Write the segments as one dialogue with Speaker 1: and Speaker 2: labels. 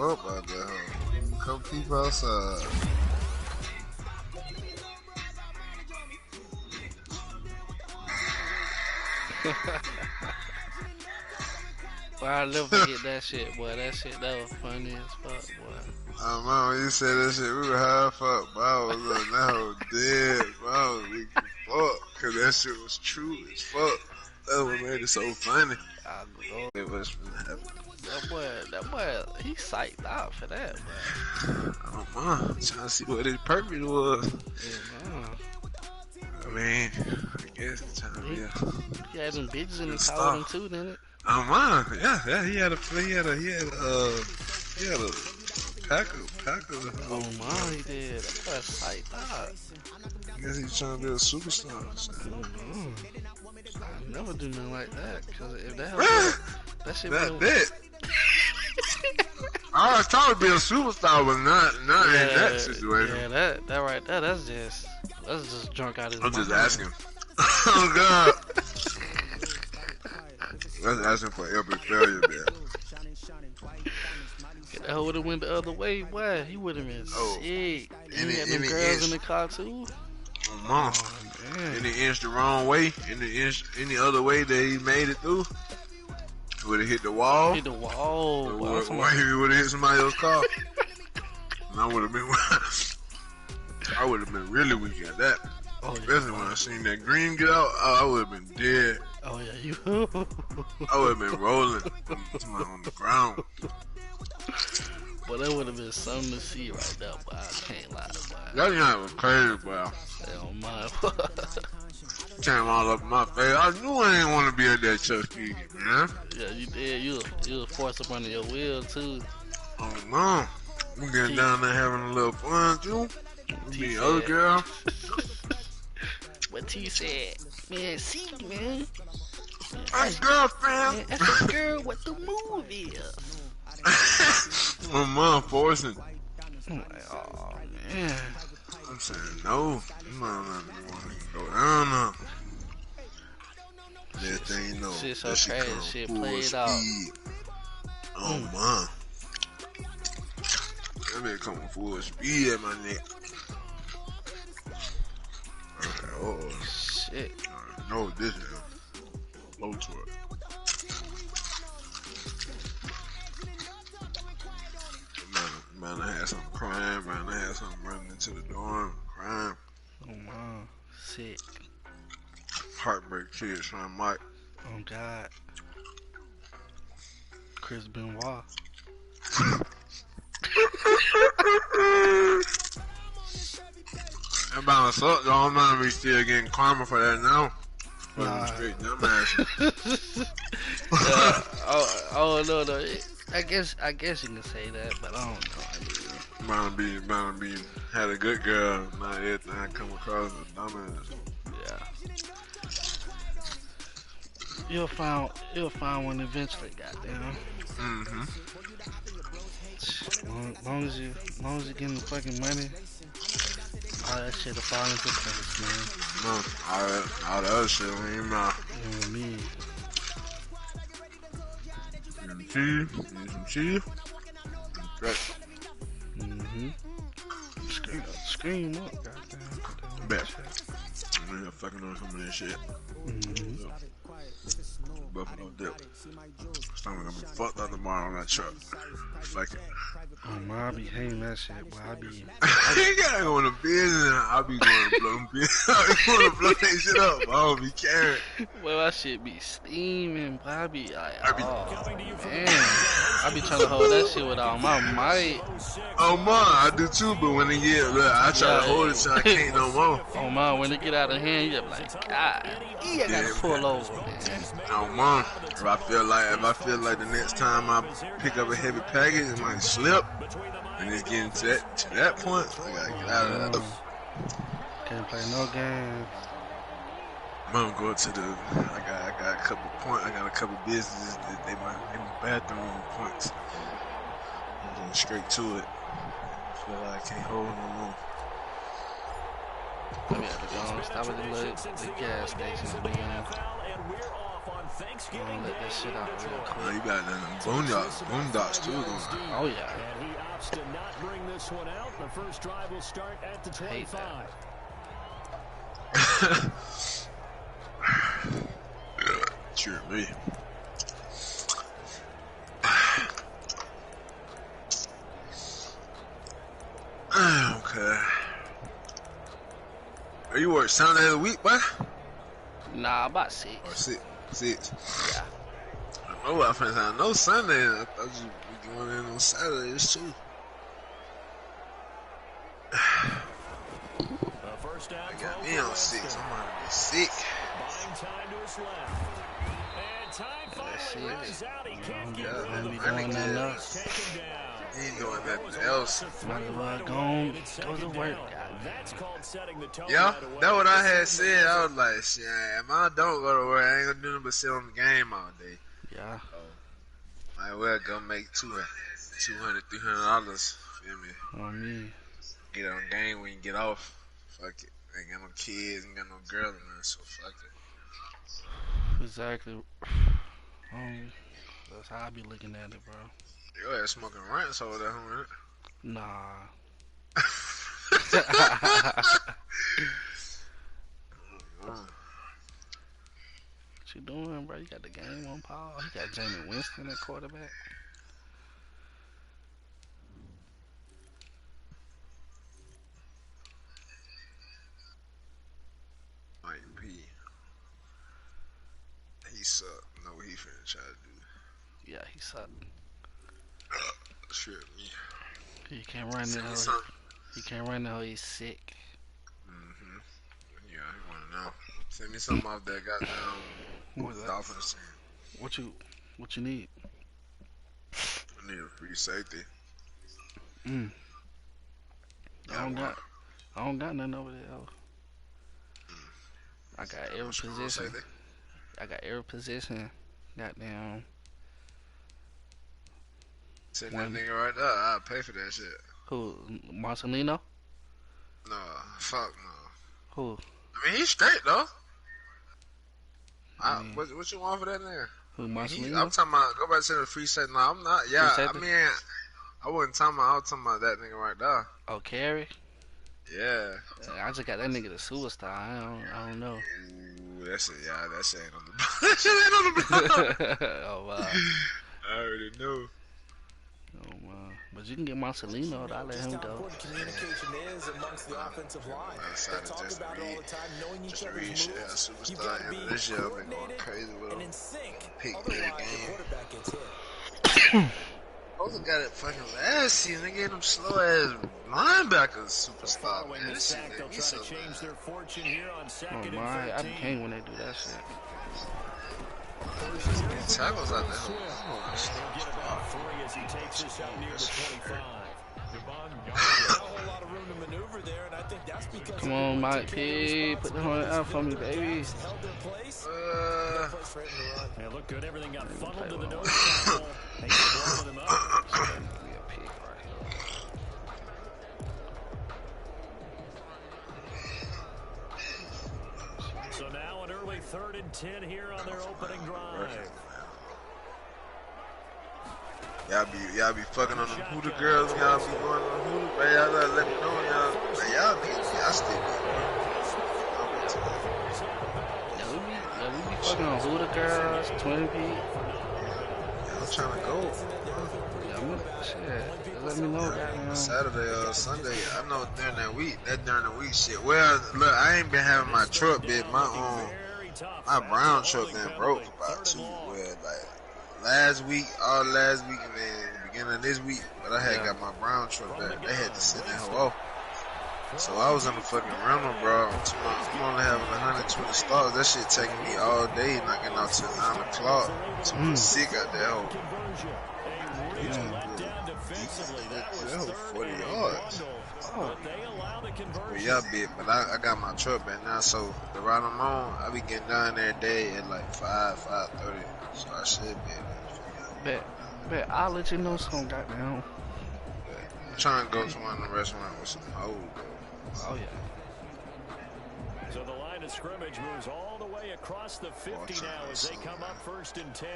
Speaker 1: up out there. Huh? Couple people outside.
Speaker 2: Boy, I'll never forget that shit, boy. That was funny as fuck, boy.
Speaker 1: I remember when you said that shit, we were high fuck, bro. I was like, that whole dead, bro. I was weak as fuck, cause that shit was true as fuck. That what made it so funny.
Speaker 2: I go.
Speaker 1: It was happening.
Speaker 2: That boy, he psyched out for that, boy.
Speaker 1: Oh, man. Trying to see what his purpose was.
Speaker 2: Yeah, man.
Speaker 1: I mean, I guess it's trying to be a...
Speaker 2: He had them bitches in the car with him too, didn't it?
Speaker 1: Oh, man. Yeah, he had a packer.
Speaker 2: Oh, man, he did. That boy psyched out.
Speaker 1: I guess he's trying to be a superstar.
Speaker 2: I never do nothing like that, cause if that helps, that shit.
Speaker 1: That. I was trying to be a superstar, but not in that situation.
Speaker 2: Yeah, that right there, that's just drunk out his mind.
Speaker 1: I'm just asking. Oh God. That's asking for epic failure, man.
Speaker 2: That hoe would have went the other way, boy. He would have been sick. He had them girls in the car too.
Speaker 1: Oh, any inch the wrong way, any other way that he made it through, would have hit the wall.
Speaker 2: Hit the wall.
Speaker 1: Or he would have hit somebody else's car. And I would have been really weak at that. Oh, especially when I seen that green get out, I would have been dead.
Speaker 2: Oh yeah, you.
Speaker 1: I would have been rolling on the ground.
Speaker 2: But that would have been something to see right there, but I can't lie, boy.
Speaker 1: That night was crazy, bro.
Speaker 2: Hell, my.
Speaker 1: Came all up in my face. I knew I didn't want to be at that Chucky, man.
Speaker 2: Yeah, you did. You was forced up under your will, too.
Speaker 1: Oh, no. We getting down there having a little fun, too. Me, other girl.
Speaker 2: What T said? Man, see, man.
Speaker 1: My girlfriend.
Speaker 2: Man, that's a girl what the move is.
Speaker 1: My mom forcing.
Speaker 2: I'm like, oh, man.
Speaker 1: I'm saying, no. Mom doesn't want to go down now. That thing, you know.
Speaker 2: Shit so crazy. Shit played out.
Speaker 1: Oh, man. That man coming full speed at my neck. Oh,
Speaker 2: shit.
Speaker 1: No, this is low twerk. Man, I had something crying. Man, I had something running into the dorm crying.
Speaker 2: Oh, man. Sick.
Speaker 1: Heartbreak kids trying Mike.
Speaker 2: Oh, God. Chris Benoit.
Speaker 1: That balance up, though. I'm not be still getting karma for that now.
Speaker 2: Nah.
Speaker 1: Straight dumbass.
Speaker 2: No. I guess you can say that, but I don't know.
Speaker 1: Bound to be had a good girl. Not everything I come across as dumbass.
Speaker 2: Yeah. You'll find one eventually, goddamn. Long as you getting the fucking money, all that shit'll fall into place, man.
Speaker 1: No, all the other shit don't even matter.
Speaker 2: You know what I mean?
Speaker 1: Some cheese.
Speaker 2: Scream up, goddamn.
Speaker 1: Bet. I'm gonna fucking on some of that shit. Buffalo dip. Stomach gonna be fucked up tomorrow on that truck. Fuck it.
Speaker 2: Oh man, I be hating that shit, boy. I be.
Speaker 1: You gotta go in the business and I be going to blow them I be going to blow that shit up. I don't be caring.
Speaker 2: Well, that shit be steaming, boy. I be like, oh, man. I be trying to hold that shit with all my might.
Speaker 1: Oh man, I do too, but when they get, look, I try to hold it so I can't no more.
Speaker 2: Oh man, when they get out of hand, you just like, God, I gotta pull over, man.
Speaker 1: Oh man, if I feel like the next time I pick up a heavy package, it might slip, and it's getting to that point, I gotta get out of that.
Speaker 2: Can't play no games.
Speaker 1: I'm gonna go to the. I got a couple points. I got a couple businesses that they my bathroom points. I'm going straight to it. I feel like I can't hold no more.
Speaker 2: I mean, I have to go and stop at the gas station again. I'm gonna let that shit out real
Speaker 1: Oh,
Speaker 2: quick.
Speaker 1: you got them boondocks too, don't you?
Speaker 2: Oh yeah.
Speaker 3: And he opts to not bring this one out. The first drive will start at the 25.
Speaker 1: Cheer me. Okay. Are you work 7 days a week, boy?
Speaker 2: Nah, about 6.
Speaker 1: Or six?
Speaker 2: Yeah.
Speaker 1: I know what I finna. I know Sunday. I thought you were going in on Saturdays too.
Speaker 3: First down,
Speaker 1: I got me on 6. I'm gonna be sick.
Speaker 3: buying time to his left. And time finally runs out. He can't get rid of the
Speaker 2: be
Speaker 3: ball.
Speaker 2: doing nothing else.
Speaker 3: Taken down.
Speaker 1: He ain't doing nothing else.
Speaker 2: Might as well go to work.
Speaker 3: That's called setting the tone.
Speaker 1: Yeah,
Speaker 3: right away.
Speaker 1: that's what I had said. I was like, shit, if I don't go to work, I ain't gonna do nothing but sit on the game all day.
Speaker 2: Yeah.
Speaker 1: Might well go make $200, $300. Feel me?
Speaker 2: On me.
Speaker 1: Get on the game when you get off. Fuck it. Ain't got no kids, ain't got no girl in there, so fuck it.
Speaker 2: Exactly. That's how I be looking at it, bro.
Speaker 1: Yo, ass smoking rants over there, huh?
Speaker 2: Nah. What you doing, bro? You got the game on pause. You got Jamie Winston at quarterback.
Speaker 1: Mike P. He sucked. Know what he finna try to do.
Speaker 2: Yeah, he sucked.
Speaker 1: Shit, me.
Speaker 2: He can't run
Speaker 1: Send me
Speaker 2: it.
Speaker 1: some.
Speaker 2: He can't run it. He's sick.
Speaker 1: Yeah, he wanna know. Send me something off that goddamn
Speaker 2: What's that?
Speaker 1: Dolphins team.
Speaker 2: What you need?
Speaker 1: I need a free safety.
Speaker 2: I don't got nothing over there. I got every position. Goddamn.
Speaker 1: Send that nigga right there. I'll pay for that shit.
Speaker 2: Who? Marcelino?
Speaker 1: No, fuck no.
Speaker 2: Who?
Speaker 1: I mean, he's straight though.
Speaker 2: I mean,
Speaker 1: what you want for that nigga?
Speaker 2: Who? Marcelino?
Speaker 1: I'm talking about go back to the free safety. No, I'm not. Yeah, I mean, I wasn't talking about. I was talking about that nigga right there.
Speaker 2: Oh, Carey?
Speaker 1: Yeah.
Speaker 2: I just got that nigga the superstar. I don't know.
Speaker 1: Ooh, that's it. Yeah, that shit ain't on the block. That shit ain't on the block.
Speaker 2: Oh wow.
Speaker 1: I already know.
Speaker 2: Oh wow. But you can get Marcelino. I'll let him go.
Speaker 4: Communication is amongst the offensive line. They talk about it all the time, knowing each other's moves. You got to be coordinated and in sync. Otherwise, the quarterback gets hit.
Speaker 1: Also got it fucking last season. They gave them slow ass linebackers superstar.
Speaker 3: Following
Speaker 1: Man,
Speaker 3: the
Speaker 1: this shit
Speaker 3: sack, they'll
Speaker 1: made me
Speaker 3: try
Speaker 1: so
Speaker 3: to change
Speaker 1: mad.
Speaker 3: their fortune here on
Speaker 2: Oh
Speaker 3: second
Speaker 2: my, I
Speaker 3: and 13.
Speaker 2: hate when they do that shit.
Speaker 1: Getting tackles out there.
Speaker 3: They'll get about 3 as he takes this out near the 25.
Speaker 4: Devon got a whole lot of room to maneuver there, and I think that's because
Speaker 2: Come on, Mike P. Put the horn out for me, baby.
Speaker 4: held their place. Place right in the run.
Speaker 3: They look good. Everything got funneled to the nose tackle. They keep blowing him up.
Speaker 2: Be a pig right here.
Speaker 3: So now an early 3rd and 10 here on their opening drive.
Speaker 1: Y'all be fucking on the hooter girls. Y'all be going on the hooter. Man, y'all gotta let me know. Y'all still be.
Speaker 2: Yeah, we be fucking on Huda Girls, Twin Peaks.
Speaker 1: I'm trying to go.
Speaker 2: Yeah, shit. Just let me know, goddamn.
Speaker 1: Saturday or Sunday. I know during the week shit. Well, look, I ain't been having my truck, bitch. My brown truck been broke for about 2. Well, like all last week, and then the beginning of this week. But I had got my brown truck back. They had to send that hoe off. So I was in the fucking rental, bro. I'm only having 120 stars. That shit taking me all day, not getting out till 9 o'clock. So I'm sick out that hoe. That hoe 40 yards. But yeah, but I got my truck back now, so the ride I'm on, I be getting down every day at like 5:30. So I should be able to
Speaker 2: Bet, I'll let you know some goddamn.
Speaker 1: I'm trying to go to one of the restaurants with some hoes, bro.
Speaker 2: Oh yeah.
Speaker 3: So the line of scrimmage moves all the way across the 50 now as they come up 1st and 10.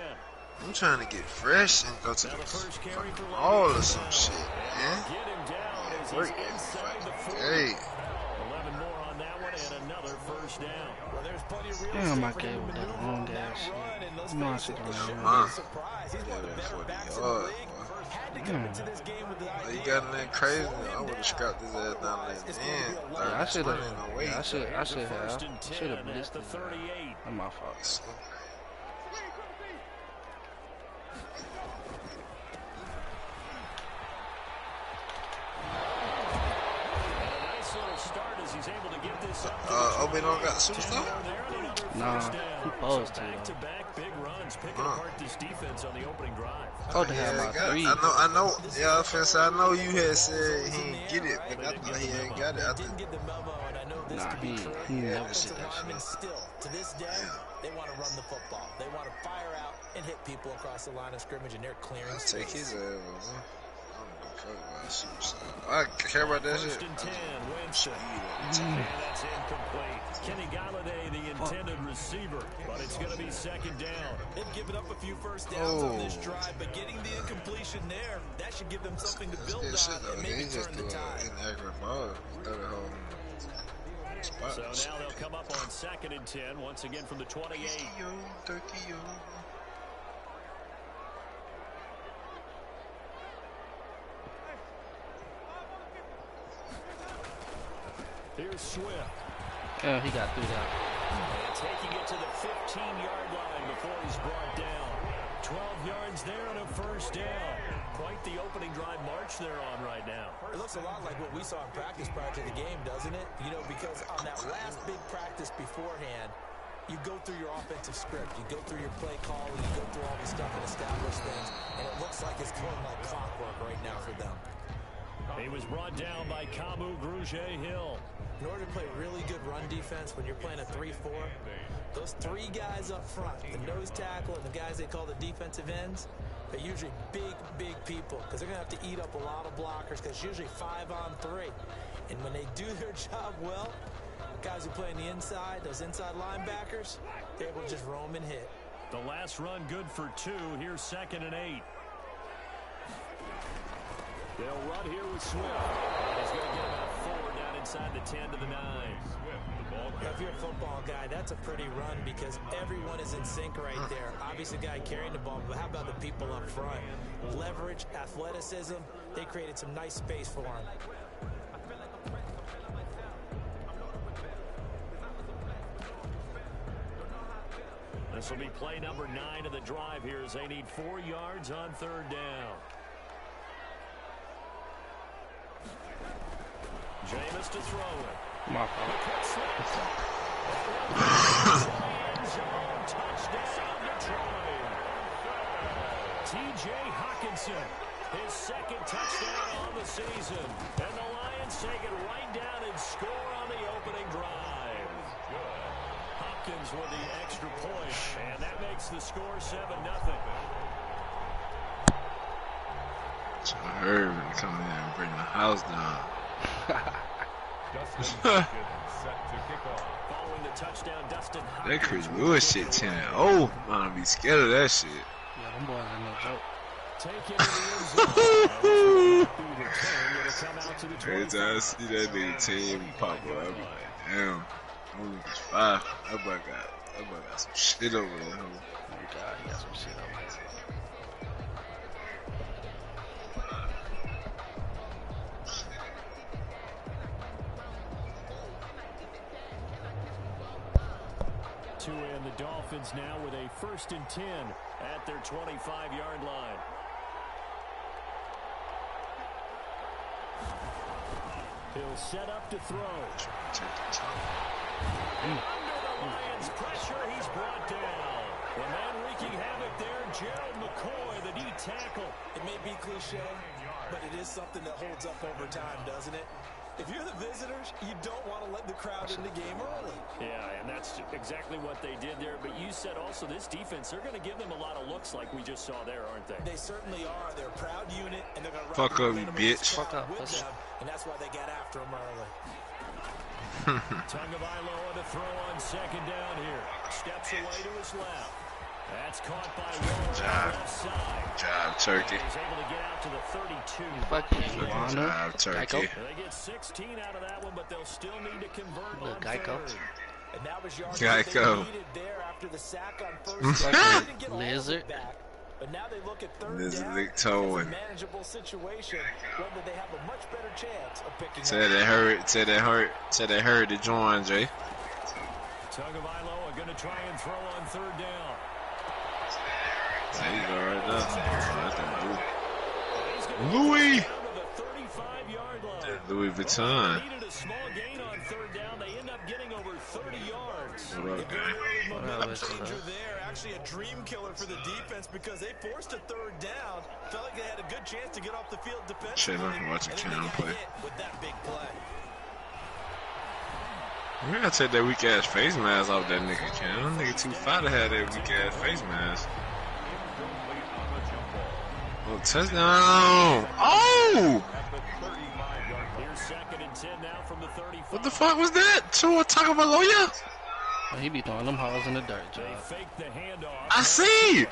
Speaker 1: I'm trying to get fresh and go to the fucking mall or some shit, man.
Speaker 3: Get him down as he's inside the 40.
Speaker 1: Hey.
Speaker 3: 11 more on that one and another 1st down.
Speaker 4: Well, there's plenty of real
Speaker 2: Damn, I
Speaker 4: estate for
Speaker 2: gave
Speaker 4: him
Speaker 2: with
Speaker 4: to
Speaker 2: that
Speaker 4: maneuver
Speaker 2: long
Speaker 4: on that
Speaker 2: ass shit.
Speaker 4: run, and let's
Speaker 2: You know I
Speaker 4: face
Speaker 2: should
Speaker 4: it,
Speaker 2: go
Speaker 4: this
Speaker 2: there.
Speaker 4: shouldn't be a surprise. He's one of the
Speaker 1: Yeah,
Speaker 4: better
Speaker 1: 40
Speaker 4: backs in the
Speaker 1: yards,
Speaker 4: league. Had to
Speaker 2: boy.
Speaker 4: come into this game with the idea.
Speaker 1: You got nothing crazy? I would have scrapped his ass down there.
Speaker 2: Yeah, I should have. Yeah, I should have. Should have blitzed
Speaker 3: the
Speaker 2: it.
Speaker 3: 38.
Speaker 2: That's my fault.
Speaker 3: He's able to get this up
Speaker 1: Obi don't got superstar?
Speaker 2: Nah, he posed to.
Speaker 3: Back-to-back big runs, picking apart this defense on the opening drive.
Speaker 2: Oh, to have my three.
Speaker 1: I know. Yeah, I know you had said he didn't get it, but I thought he ain't got it. I think.
Speaker 2: Nah, he never
Speaker 4: Still, to this day, they want to run the football. They want to fire out and hit people across the line of scrimmage, and they're clearing
Speaker 1: Let's take
Speaker 4: space.
Speaker 1: his ass. I care about that shit.
Speaker 3: 1st and 10, Winston. And that's incomplete. Kenny Galladay, the intended receiver, but it's going to be 2nd down.
Speaker 4: They've given up a few first downs on this drive, but getting the incompletion there, that should give them something to build on and maybe turn the tide.
Speaker 1: Inaccurate ball.
Speaker 3: So now they'll come up on 2nd and 10, once again from the 28. Here's Swift.
Speaker 2: Yeah, he got through that.
Speaker 3: And taking it to the 15-yard line before he's brought down. 12 yards there and a 1st down. Quite the opening drive march they're on right now.
Speaker 4: It looks a lot like what we saw in practice prior to the game, doesn't it? You know, because on that last big practice beforehand, you go through your offensive script, you go through your play call, and you go through all the stuff and establish things, and it looks like it's going like clockwork right now for them.
Speaker 3: He was brought down by Kamu Grugier-Hill.
Speaker 4: In order to play really good run defense when you're playing a 3-4, those 3 guys up front, the nose tackle and the guys they call the defensive ends, they're usually big people because they're going to have to eat up a lot of blockers because usually 5 on 3. And when they do their job well, guys who play on the inside, those inside linebackers, they're able to just roam and hit.
Speaker 3: The last run good for 2. Here's 2nd and 8. They'll run here with Swift. He's going to get about 4 down inside the 10 to the 9.
Speaker 4: If you're a football guy, that's a pretty run because everyone is in sync right there. Obviously, the guy carrying the ball, but how about the people up front? Leverage, athleticism, they created some nice space for him.
Speaker 3: This will be play number 9 of the drive here as they need 4 yards on 3rd down. Jameis to throw it.
Speaker 2: My fault.
Speaker 3: Touchdown Detroit. T.J. Hawkinson, his 2nd touchdown on the season. And the Lions take it right down and score on the opening drive. Hopkins with the extra point, and that makes the score 7-0.
Speaker 1: So Herb come in and bring the house down.
Speaker 3: Following the touchdown, Dustin
Speaker 1: That Chris Lewis shit 10-0. I'm gonna be scared of that shit.
Speaker 2: Yeah, them boys ain't no joke.
Speaker 3: Take it in the
Speaker 1: Every time I see that nigga team pop up, I be like, damn, I'm looking 5. That boy got some shit over there.
Speaker 2: Oh my God, he got some shit over there.
Speaker 3: To end the Dolphins now with a 1st and 10 at their 25-yard line. He'll set up to throw. Under the Lions' pressure, he's brought down. The man wreaking havoc there, Gerald McCoy, the D tackle.
Speaker 4: It may be cliche, but it is something that holds up over time, doesn't it? If you're the visitors, you don't want to let the crowd in the game early.
Speaker 3: Yeah, and that's exactly what they did there. But you said also this defense, they're going to give them a lot of looks like we just saw there, aren't they?
Speaker 4: They certainly are. They're a proud unit, and they're going to
Speaker 1: fuck up, you bitch.
Speaker 2: Fuck up,
Speaker 4: with them, and that's why they got after them early.
Speaker 3: Tagovailoa to throw on second down here. Steps away to his left. That's caught by Waller on the left side.
Speaker 1: Job, Turkey.
Speaker 3: He's able to get out to the 32.
Speaker 2: Fucking Wanda.
Speaker 1: Job, Turkey.
Speaker 3: They get 16 out of that one, but they'll still need to convert on
Speaker 2: Geico.
Speaker 3: third.
Speaker 4: And that was yards
Speaker 1: Geico.
Speaker 4: they needed there after the sack on first down. They didn't get all of it
Speaker 2: Lizard.
Speaker 4: back, but now they look at third
Speaker 1: Lizard
Speaker 4: down.
Speaker 1: lick
Speaker 4: It's
Speaker 1: towing.
Speaker 4: a manageable situation, whether they have a much better chance of picking
Speaker 1: Said they heard. Said they heard the join, Jay.
Speaker 3: Tagovailoa going to try and throw on third down.
Speaker 1: There you go, right there.
Speaker 3: He's gonna
Speaker 1: Louis.
Speaker 3: get down to the 35-yard line.
Speaker 1: Louis Vuitton.
Speaker 3: They needed a small gain on third down. They end up getting over 30 yards.
Speaker 1: What up, man?
Speaker 4: momentum changer there. Actually a dream killer for the defense because they forced a third down. Felt like they had a good chance to get off the field defensively.
Speaker 1: Chilling, watching Cam play.
Speaker 4: With that big play.
Speaker 1: We gotta take that weak ass face mask off that nigga, Cam. That nigga too fat to have that weak ass face mask. Oh, touchdown! Oh! What the fuck was that? Tua Tagovailoa?
Speaker 2: He be throwing them holes in the dirt, Joe.
Speaker 1: I see!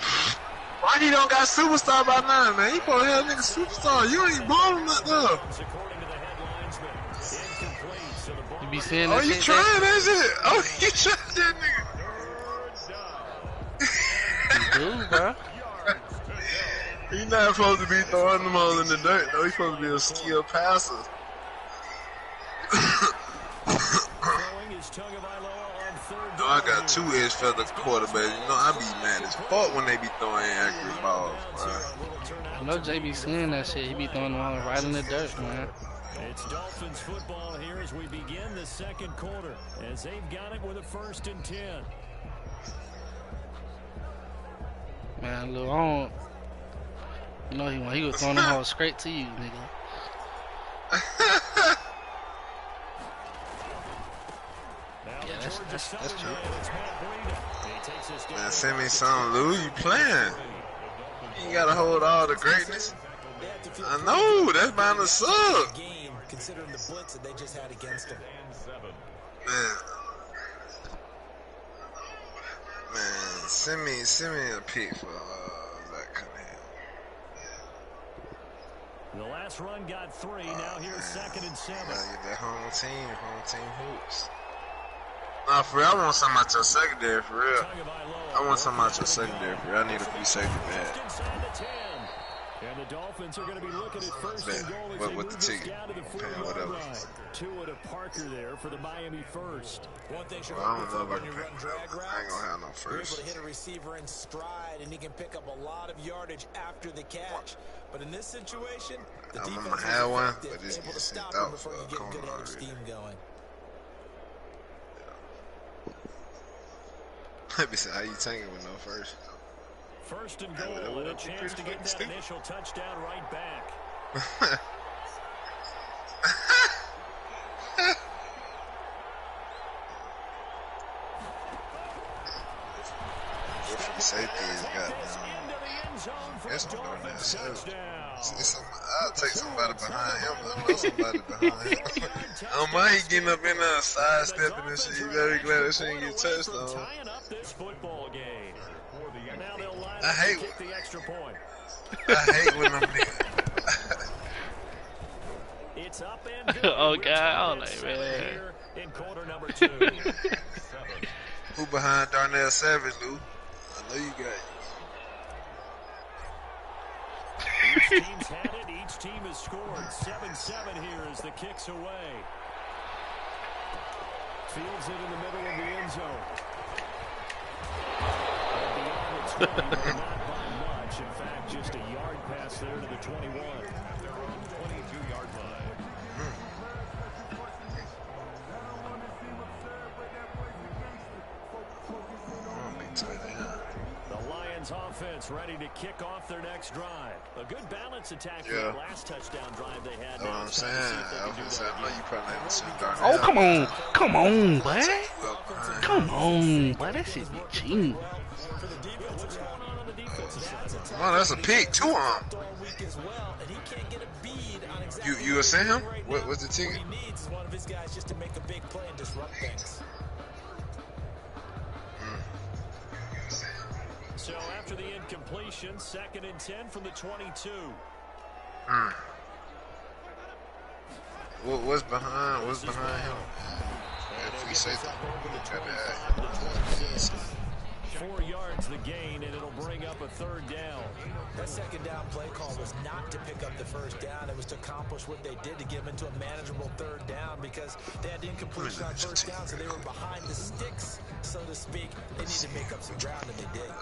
Speaker 1: Why he don't got superstar by now, man? He supposed to have a nigga superstar. You ain't balling that though.
Speaker 2: You be seeing
Speaker 1: Oh,
Speaker 2: that
Speaker 1: you
Speaker 2: shit?
Speaker 1: trying that shit? Oh, you trying that nigga?
Speaker 2: You do, bro.
Speaker 1: He not supposed to be throwing them all in the dirt, though. He's supposed to be a skilled passer. I got two edge feather quarterbacks. You know, I be mad as fuck when they be throwing accurate balls, bro.
Speaker 2: I know Jay be seeing that shit. He be throwing them all right in the dirt, man.
Speaker 3: It's Dolphins football here as we begin the second quarter, as they've got it with a 1st and 10.
Speaker 2: Man, look, I don't. You know, he was throwing them all straight to you, nigga. Yeah, that's true.
Speaker 1: Man, send me some, Lou. You playing? You ain't gotta hold all the greatness. I know, that's bound to suck.
Speaker 4: Considering the blitz that they just had against him.
Speaker 1: Man, send me a pick for Zach Cunningham.
Speaker 3: The last run got 3. Now here's 2nd and 7.
Speaker 1: Gotta get that home team hoops. Nah, for real, I want something out your secondary, for real. I want something out your secondary, for real. I need a few safety bad.
Speaker 3: And the Dolphins are going to be looking at 1st and goal as they move this down to the 40-yard line. Tua to Parker there for the Miami first.
Speaker 4: One thing
Speaker 1: Well, I don't know if I can pick
Speaker 4: drag
Speaker 1: I ain't
Speaker 4: routes,
Speaker 1: gonna have no
Speaker 4: you're able
Speaker 1: first.
Speaker 4: to hit a receiver in stride, and he can pick up a lot of yardage after the catch. But in this situation, the
Speaker 1: I'm
Speaker 4: defense
Speaker 1: gonna have one,
Speaker 4: effective,
Speaker 1: but this
Speaker 4: able to
Speaker 1: gets sent
Speaker 4: stop him
Speaker 1: out
Speaker 4: before
Speaker 1: for
Speaker 4: you
Speaker 1: a
Speaker 4: get a good
Speaker 1: corner
Speaker 4: head of
Speaker 1: already.
Speaker 4: steam going.
Speaker 1: Let me see how you tanking with no first.
Speaker 3: 1st and goal, and a chance to get that initial touchdown right back.
Speaker 1: Safety has got that's what doing that shit. I'll take somebody behind him. I know somebody behind him. I don't mind he getting up in there, sidestepping and shit. You very glad that shit didn't get touched on. I hate when them niggas.
Speaker 3: It's up and
Speaker 2: Oh, God, like, man.
Speaker 3: in quarter number 2.
Speaker 1: Who behind Darnell Savage, Lou? I know you got
Speaker 3: Each team's had it. Each team has scored. 7-7 here as the kick's away. Fields it in the middle of the end zone. And beyond the 20, but not by much. In fact, just a yard pass there to the 21. Their own 22-yard line. The Lions offense ready to kick off their next drive. A good balance attack for the last touchdown drive they had.
Speaker 1: That's what I'm saying. I know you probably haven't seen Darnell.
Speaker 2: Oh, come on, boy. Come on, boy. That shit be cheating.
Speaker 1: Oh, that's a pick, 2 on. You were saying him? What was the ticket?
Speaker 4: What he needs is one of his guys just to make a big play and disrupt things.
Speaker 3: So after the incompletion, 2nd and 10 from the 22.
Speaker 1: What's behind him? Free safety.
Speaker 3: 4 yards the gain, and it'll bring up a 3rd down.
Speaker 4: That 2nd down play call was not to pick up the 1st down. It was to accomplish what they did to get them into a manageable 3rd down because they had incompletion on 1st down, so they were behind the sticks, so to speak. They need to make up some ground, and they did.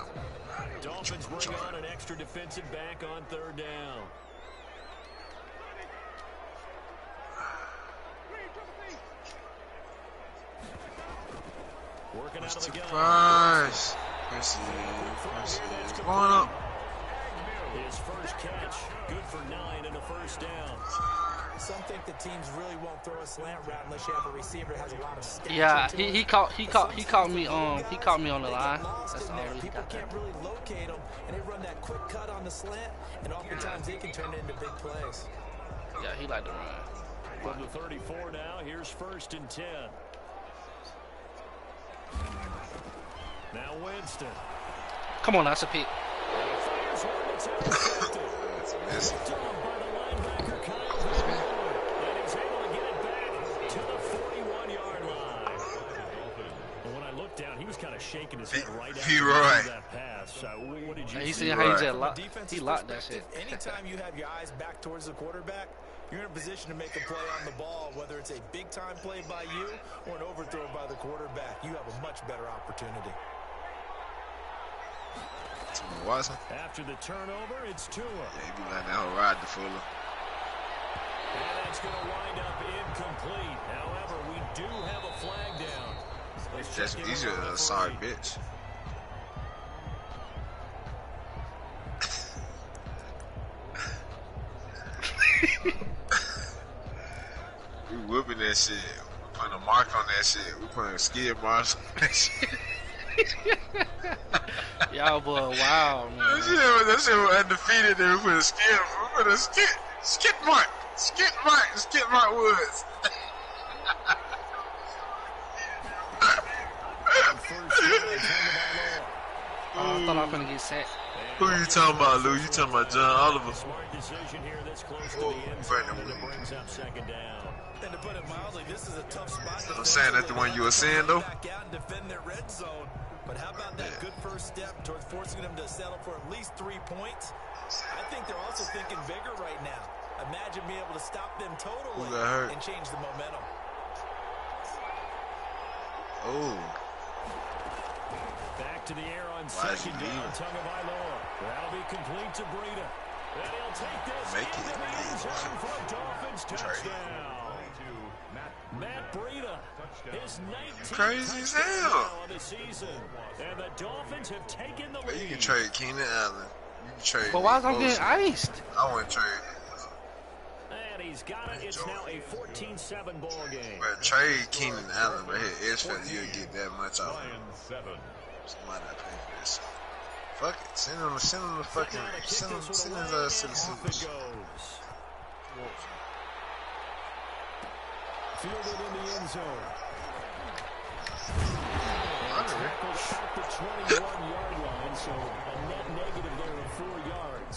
Speaker 3: Dolphins bring on an extra defensive back on 3rd down. Working out of the gun.
Speaker 1: Mercy. Going up.
Speaker 3: His first catch, good for 9 and a 1st down.
Speaker 4: Some think the teams really won't throw a slant route unless you have a receiver that has a lot of stature.
Speaker 2: Yeah, he caught me on the line. That's all he
Speaker 4: People
Speaker 2: got.
Speaker 4: can't really locate them, and they run that quick cut on the slant, and oftentimes they can turn it into big plays.
Speaker 2: Yeah, he like to run.
Speaker 3: From the 34 now, here's 1st and 10. Now Winston.
Speaker 2: Come on, that's a pick.
Speaker 1: It's messy.
Speaker 3: And he's able to get it back to the 41-yard line. And when I looked down, he was kind of shaking his head right after that pass. What did you see?
Speaker 2: He seen how he just locked. He locked that shit.
Speaker 4: Anytime you have your eyes back towards the quarterback, you're in a position to make a play on the ball, whether it's a big-time play by you or an overthrow by the quarterback. You have a much better opportunity.
Speaker 3: After the turnover, it's Tua.
Speaker 1: Yeah, he be letting that whole ride to Fuller.
Speaker 3: And that's going to wind up incomplete. However, we do have a flag down.
Speaker 1: He's a sorry bitch. We whooping that shit. We putting a mark on that shit. We putting a skid mark on that shit.
Speaker 2: Y'all boy, wow, man.
Speaker 1: That shit was undefeated. Then we put a skid mark Woods.
Speaker 2: I thought I was gonna get sacked.
Speaker 1: Who you talking about, Lou? You talking about John Oliver?
Speaker 3: Smart decision here this close to the end zone, and it brings up 2nd down.
Speaker 4: And to put it mildly, this is a tough spot.
Speaker 1: I'm saying that's the one you were saying, though.
Speaker 4: Back out and defend their red zone. But how about that good first step towards forcing them to settle for at least 3 points? I think they're also thinking bigger right now. Imagine being able to stop them totally and change the momentum.
Speaker 1: Oh.
Speaker 3: Back to the air on 2nd down, Tagovailoa. That'll be complete to Breida. And he'll take this into the end zone for a Dolphins touchdown. Matt Breida, his 19th touchdown of the season. And the Dolphins have taken the lead.
Speaker 1: You can trade Keenan Allen. You can trade.
Speaker 2: But why is I'm getting iced?
Speaker 1: I want to trade.
Speaker 3: And he's got it. It's now a 14-7 ball game.
Speaker 1: But trade Keenan Allen, but his edge for you'll get that much off him. Somebody not pay for this. Fuck it. Send him the fucking. Send his to the Super.
Speaker 3: Fielded in the end zone. Tackled at the 21-yard line, so a net negative there of 4 yards.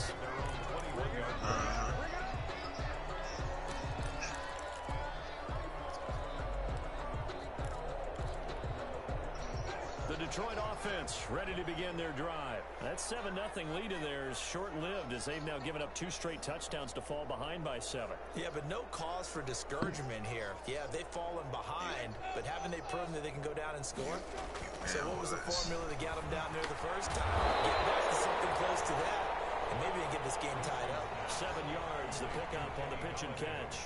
Speaker 3: The Detroit offense ready to begin their drive. That 7-0 lead of theirs short-lived as they've now given up 2 straight touchdowns to fall behind by 7.
Speaker 4: Yeah, but no cause for discouragement here. Yeah, they've fallen behind, but haven't they proven that they can go down and score? So what was the formula to get them down there the first time? Get back to something close to that, and maybe they get this game tied up.
Speaker 3: 7 yards, the pickup on the pitch and catch.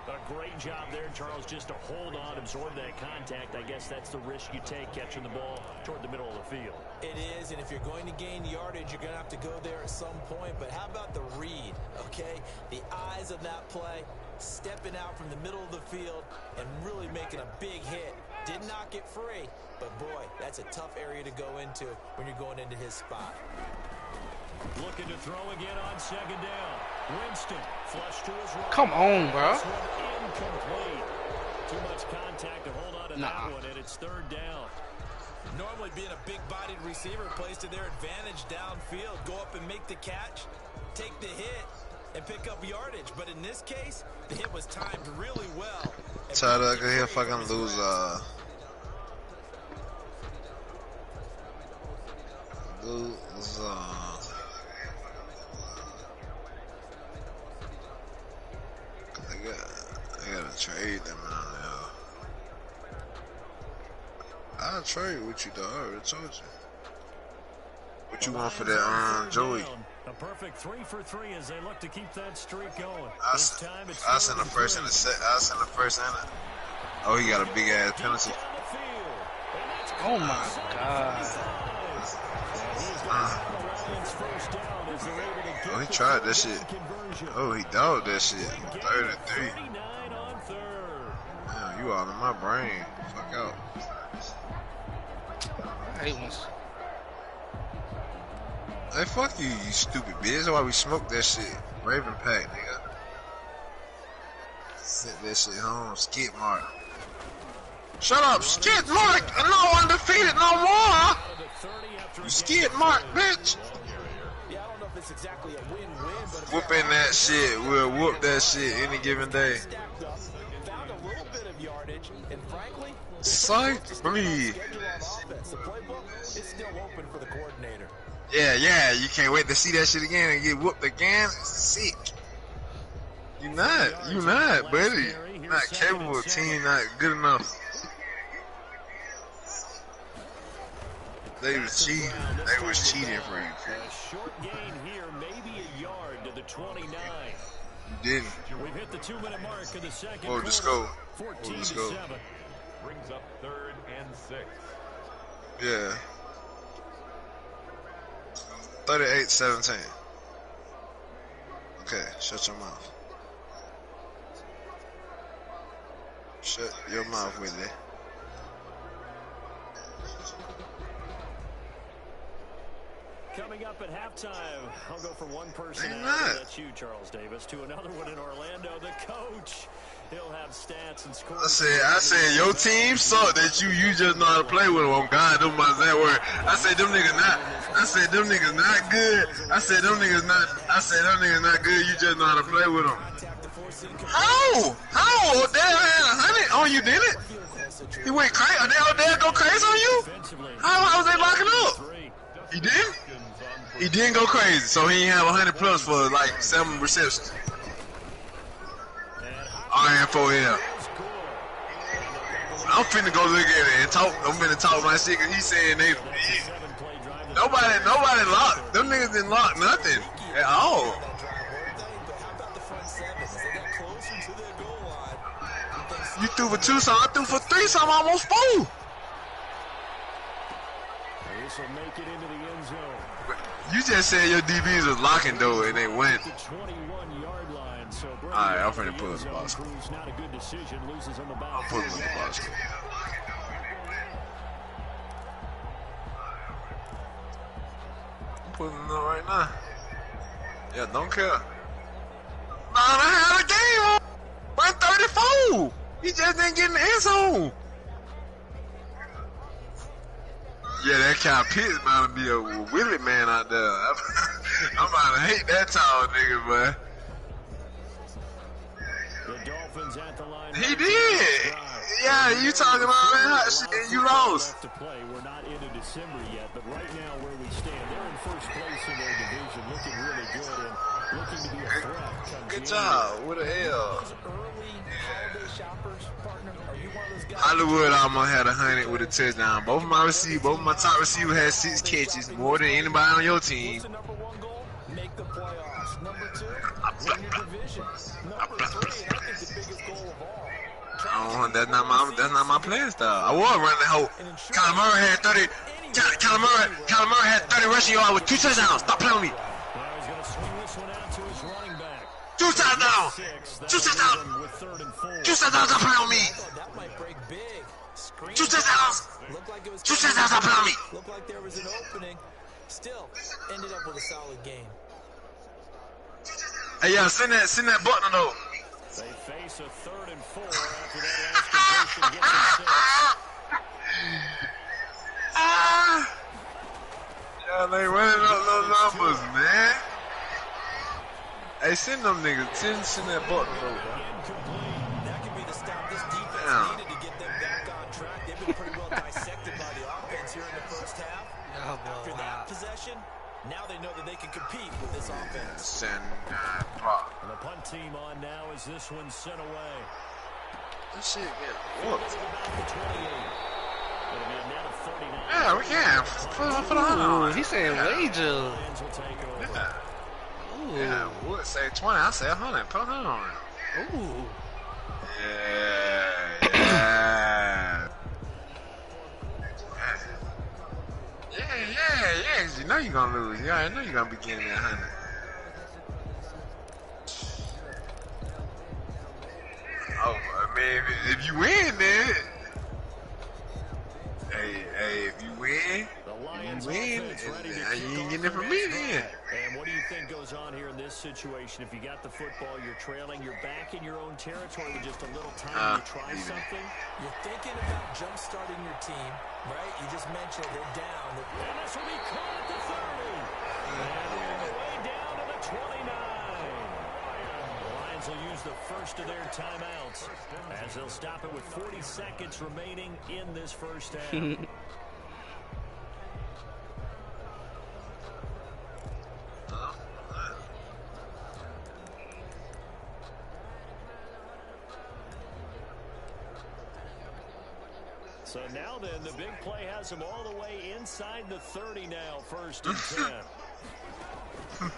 Speaker 3: A great job there, Charles, just to hold on, absorb that contact. I guess that's the risk you take catching the ball toward the middle of the field.
Speaker 4: It is, and if you're going to gain yardage, you're going to have to go there at some point. But how about the read, okay? The eyes of that play, stepping out from the middle of the field and really making a big hit. Did not get free, but boy, that's a tough area to go into when you're going into his spot.
Speaker 3: Looking to throw again on 2nd down. Winston flushed to his right.
Speaker 2: Come on, bro.
Speaker 3: This one incomplete. Too much contact to hold on to that one, and it's third down.
Speaker 4: Normally being a big-bodied receiver plays to their advantage downfield. Go up and make the catch, take the hit, and pick up yardage. But in this case, the hit was timed really well.
Speaker 1: Try to go here fucking lose I gotta trade them out now. I'll trade with you, dog. I already told you. What you want for that, Joey?
Speaker 3: A perfect 3 for 3 as they look to keep that streak going.
Speaker 1: I send the first and the second. I send the first and the. Oh, he got a big ass penalty.
Speaker 2: Oh my God.
Speaker 1: Oh, he tried that shit. Oh, he dogged that shit. 33. Damn, you all in my brain. Fuck out.
Speaker 2: I hate once.
Speaker 1: Hey, fuck you, you stupid bitch. That's why we smoked that shit. Raven pack, nigga. Sent that shit home. Skid mark. Shut up, skid mark! And no undefeated no more! You skid mark, bitch! Whooping that shit. We'll whoop that shit any given day. Psych me. Yeah, you can't wait to see that shit again and get whooped again. Sick. You not, buddy. Not capable. Team not good enough. They was cheating. They was cheating for you.
Speaker 3: Short gain here, maybe a yard to the 29.
Speaker 1: You didn't.
Speaker 3: We've hit the 2-minute mark in the second.
Speaker 1: Whoa, just go.
Speaker 3: 14-7.
Speaker 5: Brings up 3rd and 6.
Speaker 1: Yeah. 38-17. Okay, shut your mouth. Shut your mouth, Willie.
Speaker 3: Coming up at halftime, I'll go from one person, that's you, Charles Davis, to another one in Orlando, the coach. He'll have stats and scores.
Speaker 1: I said your team suck that you just know how to play with them. Oh God, them my that word. I said them niggas not good. I said them niggas not good. You just know how to play with them. How? Odell had 100 on you, didn't it? He went crazy. Odell go crazy on you? How was they locking up? He didn't? He didn't go crazy, so he didn't have 100 plus for like 7 receptions. RN4L. I'm finna go look at it and talk. I'm finna talk my shit because he's saying nobody locked. Them niggas didn't lock nothing at all. You threw for 2, so I threw for 3, so I'm almost 4.
Speaker 3: This will make it into the end zone.
Speaker 1: You just said your DBs was locking though, and they went. Alright, I'm finna pull up the box. I'm pulling up the box. I'm pulling it up right now. Yeah, don't care. Nah, I had a game on 134. He just didn't get in the end zone. Yeah, that Kyle Pitts about to be a Willie man out there. I'm about to hate that tall nigga, man. He did. Yeah, you talking about that hot shit and you lost.
Speaker 3: We're not into December yet, but right now where we stand, they're in first place in their division, looking really good and looking to be a threat.
Speaker 1: Good job. What the hell? Hollywood almost had 100 with a touchdown. Both of my top receivers had 6 catches, more than anybody on your team.
Speaker 4: Make the playoffs. Number 2, win your division. Number 3, I think the biggest goal of all.
Speaker 1: That's not my playing style. I was running the whole. Kyler Murray had 30. Kyler Murray had 30 rushing yards with 2 touchdowns. Stop playing with me. 2 touchdowns. 2 touchdowns. 2 touchdowns. Stop playing with me. 2 touchdowns. 2 touchdowns. Stop playing with me.
Speaker 4: Looked like there was an opening. Still ended up with a solid game.
Speaker 1: Hey, yeah, send that button though.
Speaker 3: They face a 3rd and 4 after that last completion gets them 6.
Speaker 1: Yeah, they running up those numbers, man. Hey, send them niggas. Send that button though, bro.
Speaker 4: That could be the stop this defense needed to get them back on track. They've been pretty well dissected by the offense here in the first half. After that possession, now they know that they can compete with this offense.
Speaker 1: Send that block.
Speaker 3: And the punt team on now as this one's sent away.
Speaker 1: This shit getting whooped.
Speaker 3: About the 28. It'll be a net of 39.
Speaker 1: Yeah, we can. Put on.
Speaker 2: He's saying wager.
Speaker 3: Lions will take over.
Speaker 1: Yeah. Yeah, would say 20. I say 100. Put 100 on it.
Speaker 2: Ooh.
Speaker 1: Yeah. Yeah. You know you're gonna lose. Yeah, I know you're gonna be getting that 100. Oh, I mean, if you win, then. Hey, if you win, you ain't getting it from me then.
Speaker 3: And what do you think goes on here in this situation? If you got the football, you're trailing, you're back in your own territory with just a little time to try something?
Speaker 4: You're thinking about jump-starting your team, right? You just mentioned they're down.
Speaker 3: And this will be caught at the 30. And all the way down to the 29. The Lions will use the first of their timeouts as they'll stop it with 40 seconds remaining in this first half. So now then, the big play has them all the way inside the 30 now, 1st and 10.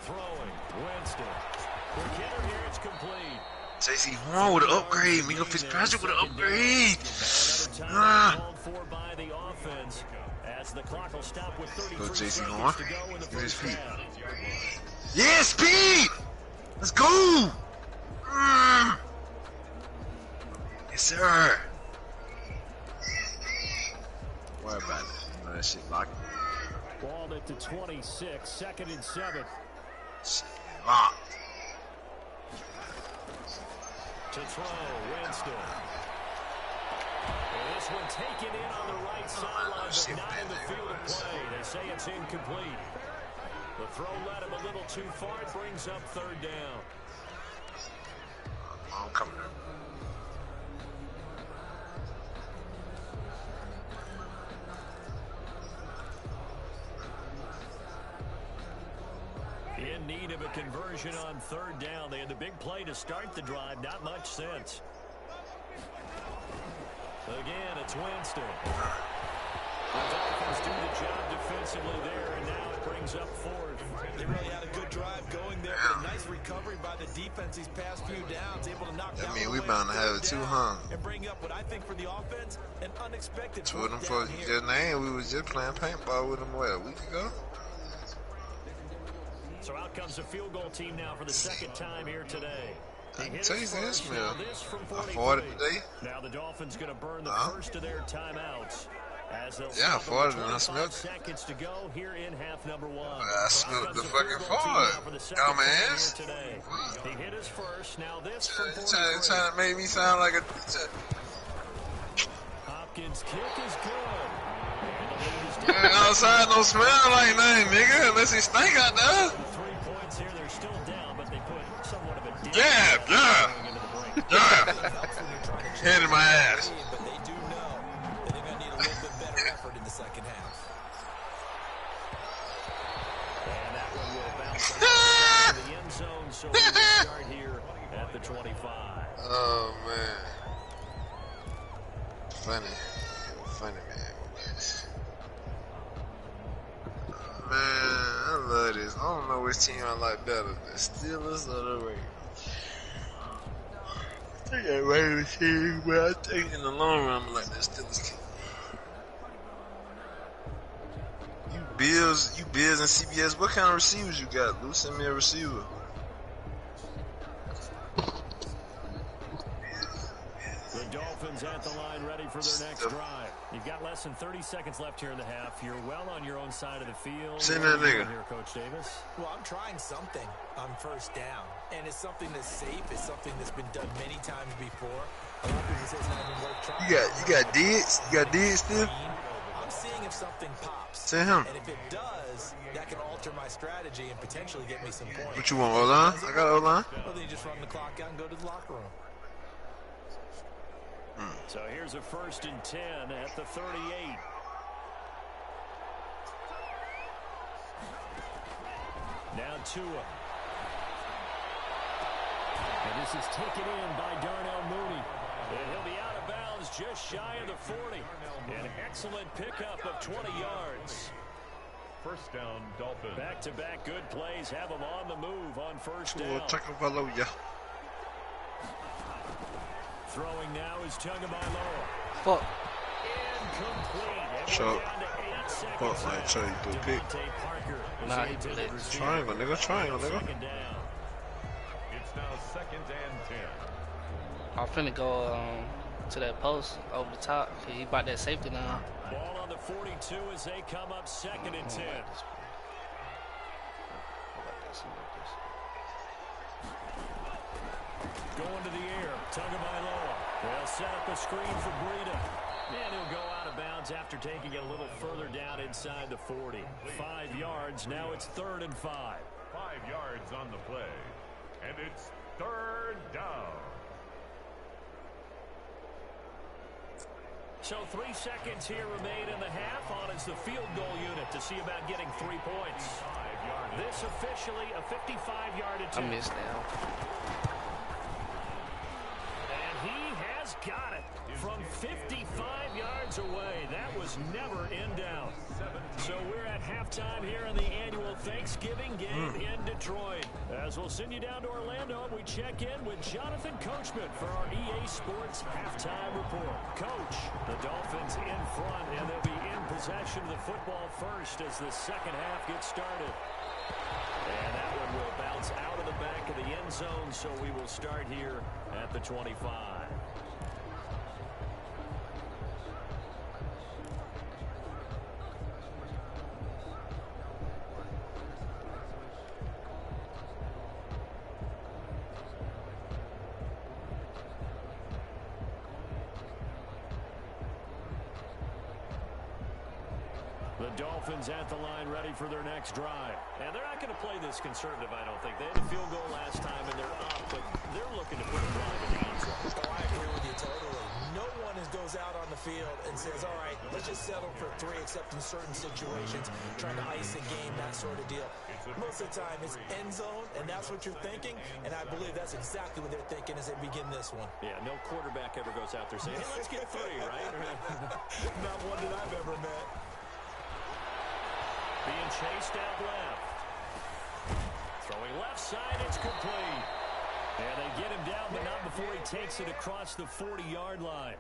Speaker 3: Throwing, Winston. Quick hitter here, it's complete.
Speaker 1: JC Horn with an upgrade. Miko Fitzpatrick with an upgrade.
Speaker 3: Called for by the offense as the clock will stop with 33
Speaker 1: Go JC
Speaker 3: seconds
Speaker 1: Horn.
Speaker 3: to go in the
Speaker 1: Give me his
Speaker 3: first
Speaker 1: feet.
Speaker 3: half.
Speaker 1: Yeah, speed. Let's go. Yes, sir. Worry about it. You know that shit locked.
Speaker 3: Balled at the 26, 2nd and 7.
Speaker 1: Shit locked.
Speaker 3: To throw, Winston. And this one taken in on the right sideline, but not in the field of play. They say it's incomplete. The throw led him a little too far. It brings up 3rd down.
Speaker 1: I'm coming.
Speaker 3: In need of a conversion on 3rd down. They had the big play to start the drive. Not much sense. Again, it's Winston. The Dolphins do the job defensively there, and now it brings up 4th.
Speaker 4: They really had a good drive going there, but a nice recovery by the defense these past few downs, able to knock down.
Speaker 1: I mean, we bound to have it too, huh?
Speaker 4: And bring up what I think for the offense, an unexpected.
Speaker 1: Two of them folks just named. We was just playing paintball with them, what, a week ago?
Speaker 3: So out comes the field goal team now for the 2nd time here today.
Speaker 1: I can tell you this, man.
Speaker 3: This from
Speaker 1: I farted today.
Speaker 3: Now the Dolphins going to burn the first of their timeouts. As they'll
Speaker 1: Yeah, I farted and I
Speaker 3: 25
Speaker 1: smelled it.
Speaker 3: seconds to go here in half number 1.
Speaker 1: I smelled the fucking fart. Dumbass.
Speaker 3: He hit his first. Now this from
Speaker 1: Trying to make me sound like a...
Speaker 3: Hopkins' kick is good.
Speaker 1: Outside don't smell like nothing, nigga, unless it stink out there.
Speaker 3: 3 points here. They're still down, but they put somewhat of a
Speaker 1: Head in my ass.
Speaker 4: But they do know that they're going to need a little bit better effort in the second half.
Speaker 3: And that one will bounce back to the end zone, so we will start here at the 25.
Speaker 1: Oh, man. Funny, man. Man, I love this. I don't know which team I like better, the Steelers or the Ravens. I think that Ravens team, but I think in the long run, I'm like the Steelers team. You Bills and CBS, what kind of receivers you got? Lou, send me a receiver.
Speaker 3: The Dolphins at the line ready for their next drive. You've got less than 30 seconds left here in the half. You're well on your own side of the field.
Speaker 1: Send that nigga.
Speaker 3: Here, Coach Davis.
Speaker 4: Well, I'm trying something on first down, and it's something that's safe. It's something that's been done many times before. A lot of people say it's not even worth trying.
Speaker 1: You got Diggs? You got Diggs still?
Speaker 4: I'm seeing if something pops.
Speaker 1: Send him.
Speaker 4: And if it does, that can alter my strategy and potentially get me some points.
Speaker 1: What you want, O-line? I got O-line.
Speaker 4: Well, then you just run the clock out and go to the locker room.
Speaker 3: So here's a 1st and 10 at the 38. Now Tua. And this is taken in by Darnell Mooney. And he'll be out of bounds just shy of the 40. An excellent pickup of 20 yards.
Speaker 5: First down, Dolphins.
Speaker 3: Back-to-back good plays have them on the move on first down. Throwing now is Tagovailoa.
Speaker 2: Fuck.
Speaker 3: Incomplete.
Speaker 1: Shut fuck, like, show you through pick.
Speaker 2: Nah, he did it.
Speaker 1: Triangle, nigga.
Speaker 3: Second down.
Speaker 5: It's now 2nd and 10.
Speaker 2: I'm finna go to that post over the top. He bought that safety now.
Speaker 3: Ball on the 42 as they come up 2nd and 10. Going to the air, Tagovailoa. They'll set up a screen for Breida. And he'll go out of bounds after taking it a little further down inside the 40. 5 yards, now it's 3rd and 5.
Speaker 5: 5 yards on the play. And it's 3rd down.
Speaker 3: So 3 seconds here remain in the half on as the field goal unit to see about getting 3 points. This officially a 55-yard attempt.
Speaker 2: I missed that.
Speaker 3: He has got it from 55 yards away. That was never in doubt. So we're at halftime here in the annual Thanksgiving game in Detroit. As we'll send you down to Orlando, we check in with Jonathan Coachman for our EA Sports halftime report. Coach, the Dolphins in front, and they'll be in possession of the football first as the second half gets started. And that one will bounce out of the back of the end zone, so we will start here at the 25. The Dolphins at the line ready for their next drive. And they're not going to play this conservative, I don't think. They had a field goal last time, and they're up, but they're looking to put a drive in the end zone.
Speaker 4: Oh, I agree with you totally. No one goes out on the field and says, all right, let's just settle for 3 except in certain situations, trying to ice a game, that sort of deal. Most of the time, it's end zone, and that's what you're thinking, and I believe that's exactly what they're thinking as they begin this one.
Speaker 3: Yeah, no quarterback ever goes out there saying, hey, let's get 3, right?
Speaker 4: Not one that I've ever met.
Speaker 3: Being chased out left. Throwing left side, it's complete. And they get him down, but not before he takes it across the 40-yard line.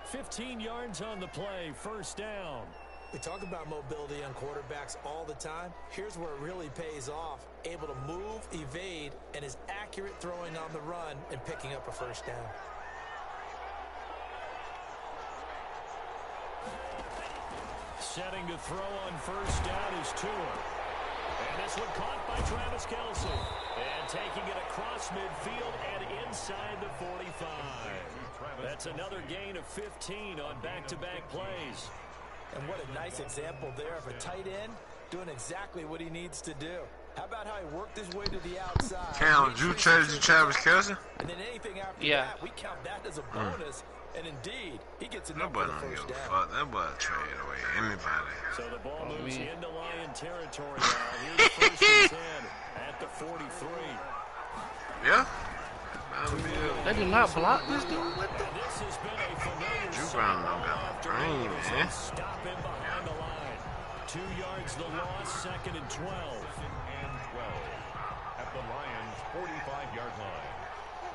Speaker 3: 15 yards on the play, first down.
Speaker 4: We talk about mobility on quarterbacks all the time. Here's where it really pays off. Able to move, evade, and is accurate throwing on the run and picking up a first down.
Speaker 3: Setting to throw on first down is Tua. And this one caught by Travis Kelce. And taking it across midfield and inside the 45. That's another gain of 15 on back-to-back plays.
Speaker 4: And what a nice example there of a tight end doing exactly what he needs to do. How about how he worked his way to the outside?
Speaker 1: Count, you traded Travis Kelce?
Speaker 4: And then anything after that, we count that as a bonus. And indeed, he gets enough for the first down.
Speaker 1: Fuck. That boy trade away anybody.
Speaker 3: So the ball moves into Lion territory now. Here's first and 10 at the 43.
Speaker 1: Yeah.
Speaker 2: They did not block this dude. What the?
Speaker 3: This has been a familiar
Speaker 1: Drew Brown don't got no brain, man.
Speaker 3: Stop him behind the line. 2 yards the loss, second and 12.
Speaker 5: And 12 at the Lions' 45-yard line.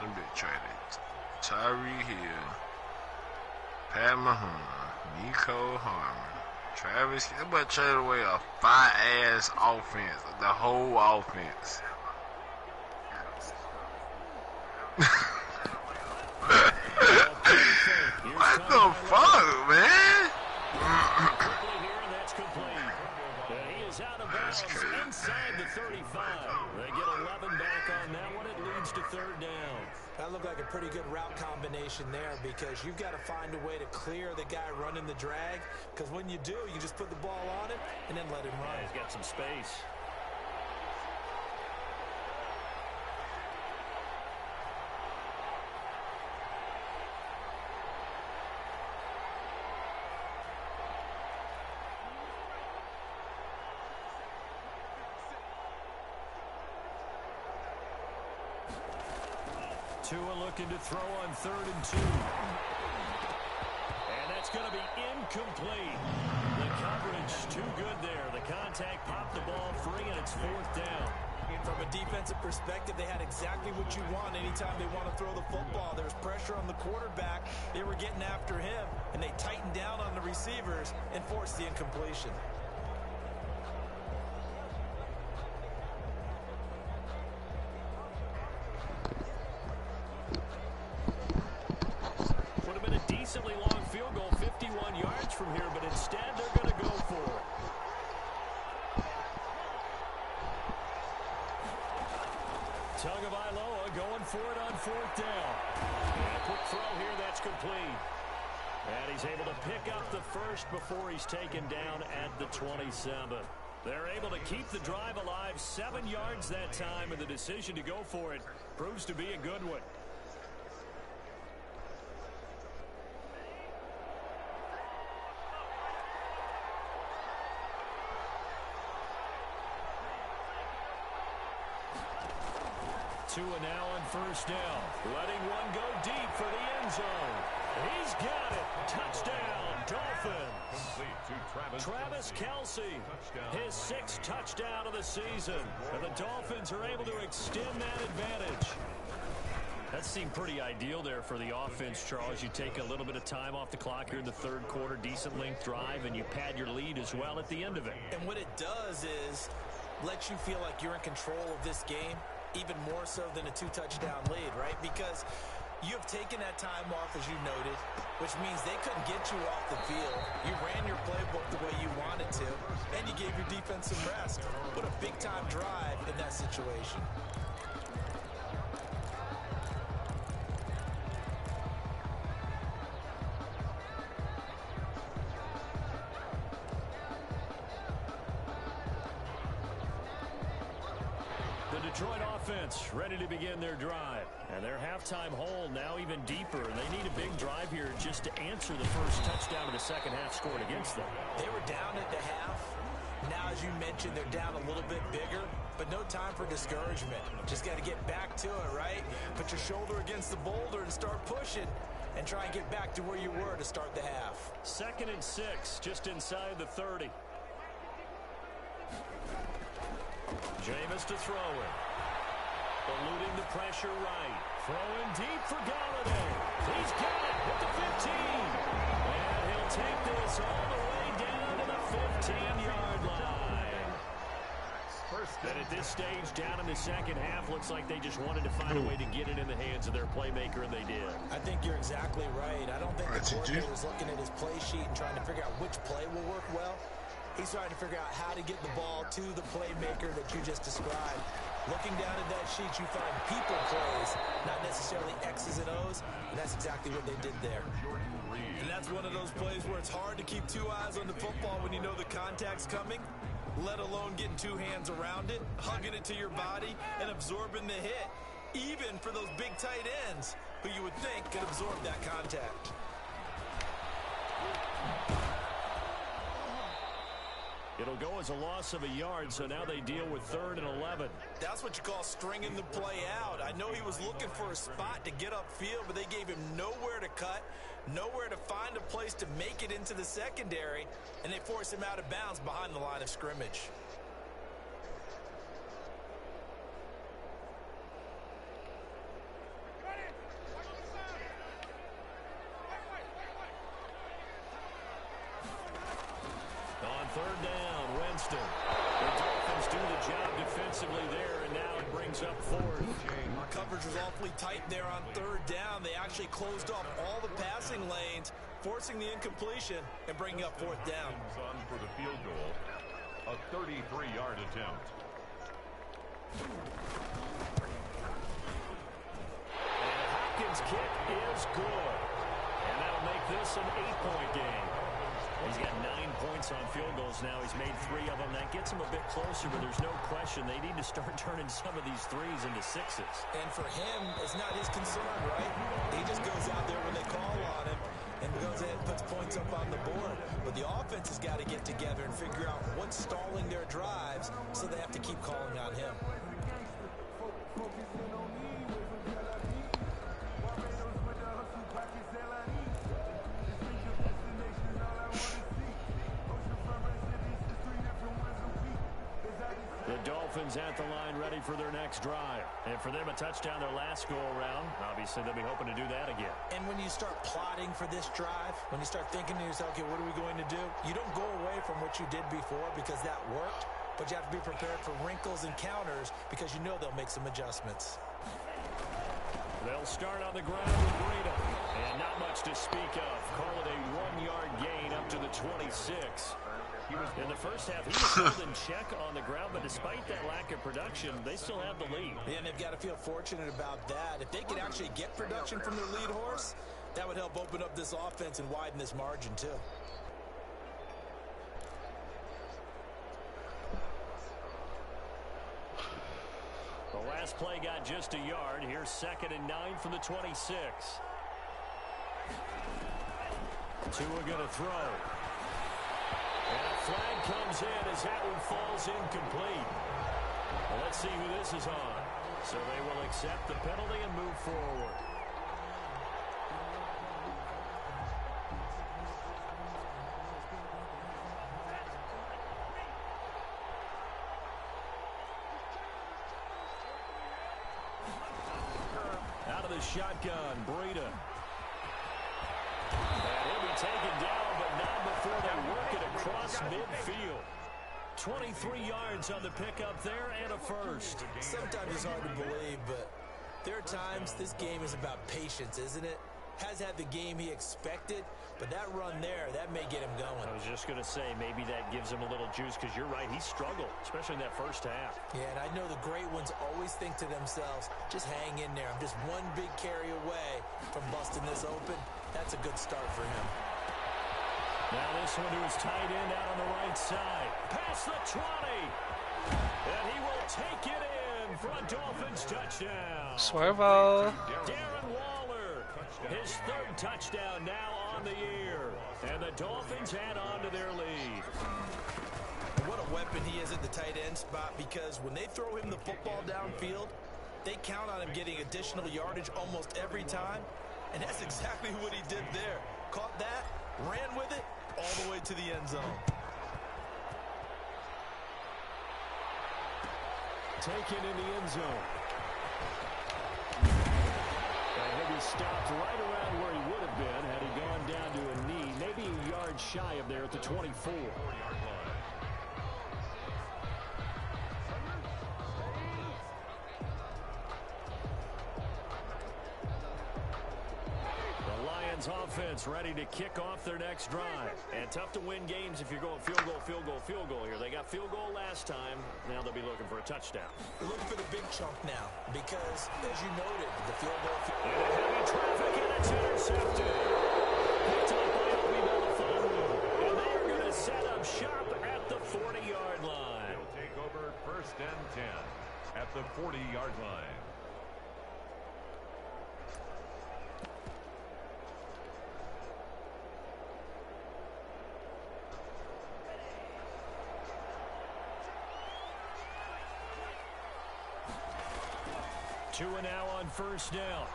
Speaker 1: Them big traded. Tyree Hill, Pat Mahomes, Nico Harmon, Travis. That boy traded away a fire-ass offense. The whole offense.
Speaker 3: third down.
Speaker 4: That looked like a pretty good route combination there because you've got to find a way to clear the guy running the drag, because when you do, you just put the ball on him and then let him run.
Speaker 3: Yeah, he's got some space. Tua looking to throw on 3rd and 2. And that's going to be incomplete. The coverage too good there. The contact popped the ball free, and it's 4th down.
Speaker 4: From a defensive perspective, they had exactly what you want anytime they want to throw the football. There was pressure on the quarterback. They were getting after him, and they tightened down on the receivers and forced the incompletion.
Speaker 3: Decently long field goal, 51 yards from here, but instead they're going to go for it. Tagovailoa going for it on 4th down. And a quick throw here, that's complete. And he's able to pick up the first before he's taken down at the 27. They're able to keep the drive alive, 7 yards that time, and the decision to go for it proves to be a good one. Tua now on 1st down. Letting one go deep for the end zone. He's got it. Touchdown, Dolphins. Travis Kelce, his 6th touchdown of the season. And the Dolphins are able to extend that advantage. That seemed pretty ideal there for the offense, Charles. You take a little bit of time off the clock here in the 3rd quarter, decent length drive, and you pad your lead as well at the end of it.
Speaker 4: And what it does is let you feel like you're in control of this game, even more so than a 2-touchdown lead, right? Because you have taken that time off, as you noted, which means they couldn't get you off the field. You ran your playbook the way you wanted to, and you gave your defense some rest. Put a big-time drive in that situation.
Speaker 3: Detroit offense ready to begin their drive. And their halftime hole now even deeper. And they need a big drive here just to answer the first touchdown of the second half scored against them.
Speaker 4: They were down at the half. Now, as you mentioned, they're down a little bit bigger, but no time for discouragement. Just got to get back to it, right? Put your shoulder against the boulder and start pushing and try and get back to where you were to start the half.
Speaker 3: 2nd and 6, just inside the 30. Jameis to throw it. Eluding the pressure right. Throwing deep for Galladay. He's got it at the 15. And he'll take this all the way down to the 15-yard line. And at this stage, down in the second half, looks like they just wanted to find a way to get it in the hands of their playmaker, and they did.
Speaker 4: I think you're exactly right. I don't think the coordinator is looking at his play sheet and trying to figure out which play will work well. He's trying to figure out how to get the ball to the playmaker that you just described. Looking down at that sheet, you find people plays, not necessarily X's and O's, and that's exactly what they did there. And that's one of those plays where it's hard to keep 2 eyes on the football when you know the contact's coming, let alone getting 2 hands around it, hugging it to your body, and absorbing the hit, even for those big tight ends who you would think could absorb that contact.
Speaker 3: It'll go as a loss of a yard, so now they deal with 3rd and 11.
Speaker 4: That's what you call stringing the play out. I know he was looking for a spot to get upfield, but they gave him nowhere to cut, nowhere to find a place to make it into the secondary, and they forced him out of bounds behind the line of scrimmage.
Speaker 3: On 3rd down, Winston. The Dolphins do the job defensively there, and now it brings up 4th.
Speaker 4: Coverage was awfully tight there on 3rd down. They actually closed off all the passing lanes, forcing the incompletion and bringing up 4th down.
Speaker 5: On for the field goal, a 33-yard attempt.
Speaker 3: Falcons' kick is good. And that'll make this an 8-point game. He's got 9 points on field goals now. He's made 3 of them. That gets him a bit closer, but there's no question they need to start turning some of these threes into 6s.
Speaker 4: And for him, it's not his concern, right? He just goes out there when they call on him and goes ahead and puts points up on the board. But the offense has got to get together and figure out what's stalling their drives, so they have to keep calling on him.
Speaker 3: The Dolphins at the line ready for their next drive. And for them, a touchdown their last go-around. Obviously, they'll be hoping to do that again.
Speaker 4: And when you start plotting for this drive, when you start thinking to yourself, okay, what are we going to do? You don't go away from what you did before because that worked, but you have to be prepared for wrinkles and counters because you know they'll make some adjustments.
Speaker 3: They'll start on the ground with Breida. And not much to speak of. Call it a 1-yard gain up to the 26. In the first half, he was held in check on the ground, but despite that lack of production, they still have the lead.
Speaker 4: Yeah, and they've got to feel fortunate about that. If they could actually get production from their lead horse, that would help open up this offense and widen this margin, too.
Speaker 3: The last play got just a yard. Here's 2nd and 9 from the 26. Tua going to throw. And a flag comes in as that one falls incomplete. Well, let's see who this is on. So they will accept the penalty and move forward. Out of the shotgun, Breida. And he'll be taken down, but not before they work it across midfield. 23 yards on the pickup there and a first.
Speaker 4: Sometimes it's hard to believe, but there are times this game is about patience, isn't it? Has had the game he expected, but that run there, that may get him going.
Speaker 3: I was just going to say, maybe that gives him a little juice, because you're right, he struggled, especially in that first half.
Speaker 4: Yeah, and I know the great ones always think to themselves, just hang in there. I'm just one big carry away from busting this open. That's a good start for him.
Speaker 3: Now this one to his tight end out on the right side. Past the 20. And he will take it in for a Dolphins touchdown.
Speaker 2: Swervo.
Speaker 3: Darren Waller, his 3rd touchdown now on the year. And the Dolphins add on to their lead.
Speaker 4: What a weapon he is at the tight end spot, because when they throw him the football downfield, they count on him getting additional yardage almost every time. And that's exactly what he did there. Caught that, ran with it, all the way to the end zone.
Speaker 3: Taken in the end zone. And he'll be stopped right around where he would have been had he gone down to a knee, maybe a yard shy of there at the 24. Offense ready to kick off their next drive. And tough to win games if you're going field goal, field goal, field goal here. They got field goal last time. Now they'll be looking for a touchdown.
Speaker 4: They're looking for the big chunk now because, as you noted, the field goal...
Speaker 3: And heavy traffic, and it's intercepted. Picked up by Obi Melifonwu. And they are going to set up shop at the 40-yard line.
Speaker 5: They'll take over 1st and 10 at the 40-yard line.
Speaker 3: Tua now on 1st down.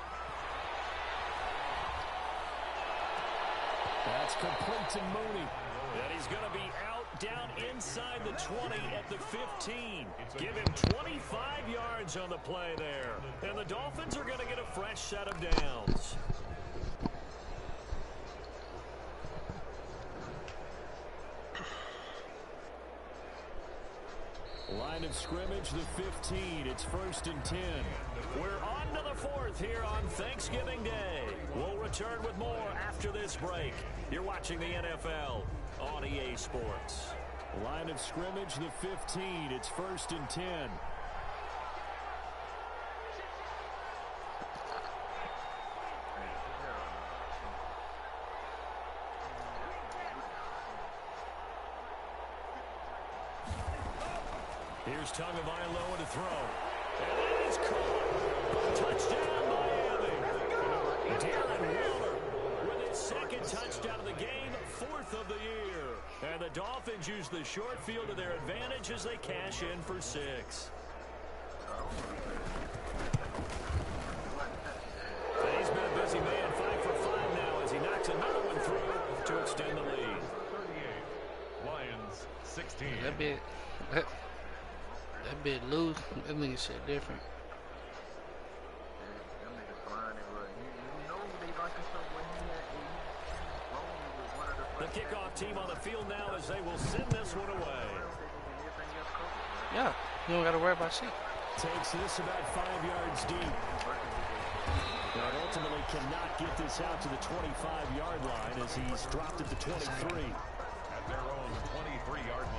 Speaker 3: That's complete to Mooney. And he's going to be out down inside the 20 at the 15. Give him 25 yards on the play there. And the Dolphins are going to get a fresh set of downs. Line of scrimmage, the 15. It's 1st and 10. We're on to the 4th here on Thanksgiving Day. We'll return with more after this break. You're watching the NFL on EA Sports. Line of scrimmage, the 15. It's 1st and 10. Here's Tagovailoa to throw. And that is caught. Touchdown, Miami. Darren Waller with his second touchdown of the game, 4th of the year. And the Dolphins use the short field to their advantage as they cash in for 6. And he's been a busy man, 5 for 5 now as he knocks another one through to extend the lead.
Speaker 5: 38. Lions 16.
Speaker 2: That bit loose. That nigga shit different.
Speaker 3: The kickoff team on the field now as they will send this one away.
Speaker 2: Yeah, you don't got to worry about shit.
Speaker 3: Takes this about 5 yards deep. But ultimately cannot get this out to the 25-yard line as he's dropped at the 23.
Speaker 5: At their own 23-yard line.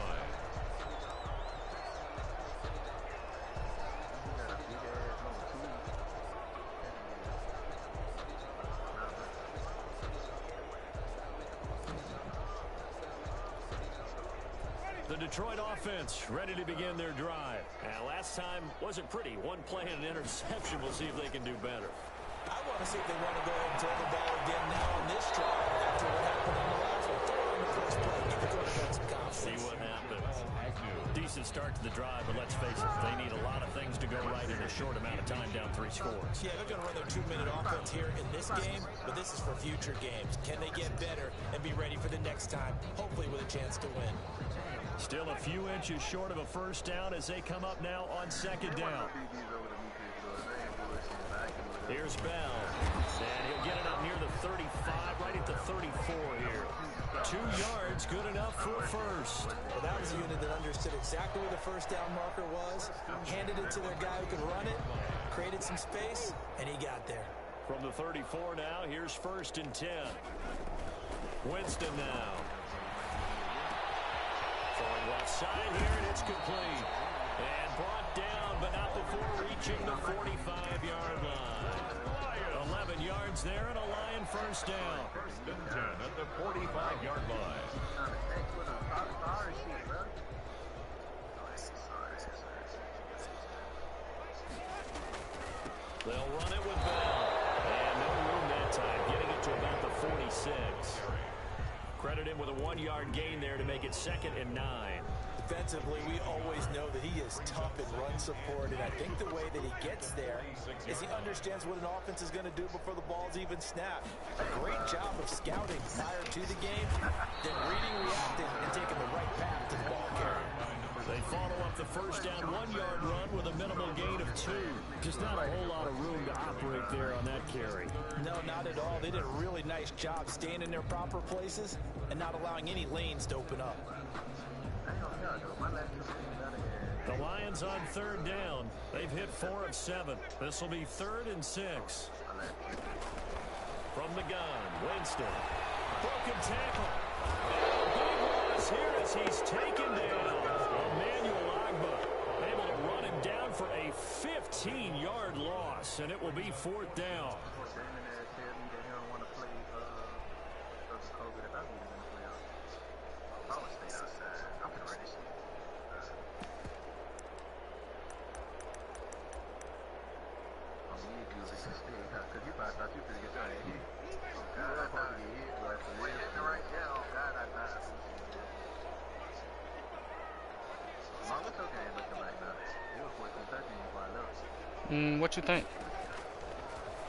Speaker 3: The Detroit offense ready to begin their drive. Now, last time wasn't pretty. One play and an interception. We'll see if they can do better.
Speaker 4: I want to see if they want to go ahead and throw the ball again now on this drive after what happened on the last one. Throw it on the first play. Give the quarterback some confidence.
Speaker 3: See what happens. Decent start to the drive, but let's face it, they need a lot of things to go right in a short amount of time, down 3 scores.
Speaker 4: Yeah, they're going to run their 2-minute offense here in this game, but this is for future games. Can they get better and be ready for the next time, hopefully with a chance to win?
Speaker 3: Still a few inches short of a first down as they come up now on 2nd down. Here's Bell, and he'll get it up near the 35, right at the 34 here. 2 yards, good enough for a first.
Speaker 4: Well, that was a unit that understood exactly where the first down marker was, handed it to their guy who could run it, created some space, and he got there.
Speaker 3: From the 34 now, here's 1st and 10. Winston now. Throwing left side here, and it's complete. And brought down, but not before reaching the 45-yard line. 11 yards there, and a Lion first down.
Speaker 5: 1st and 10 at the 45-yard line.
Speaker 3: They'll run it with Bell. And no room that time, getting it to about the 46. Credit him with a 1-yard gain there to make it 2nd and 9.
Speaker 4: Defensively, we always know that he is tough in run support, and I think the way that he gets there is he understands what an offense is going to do before the ball's even snapped. A great job of scouting prior to the game, then reading, reacting, and taking the right path to the ball carrier.
Speaker 3: They follow up the first down 1-yard run with a minimal gain of 2. Just not a whole lot of room to operate there on that carry.
Speaker 4: No, not at all. They did a really nice job staying in their proper places and not allowing any lanes to open up.
Speaker 3: The Lions on 3rd down. They've hit 4 of 7. This will be 3rd and 6. From the gun, Winston. Broken tackle. Big loss here as he's taken down. Emmanuel Agba able to run him down for a 15-yard loss, and it will be 4th down.
Speaker 2: What you think?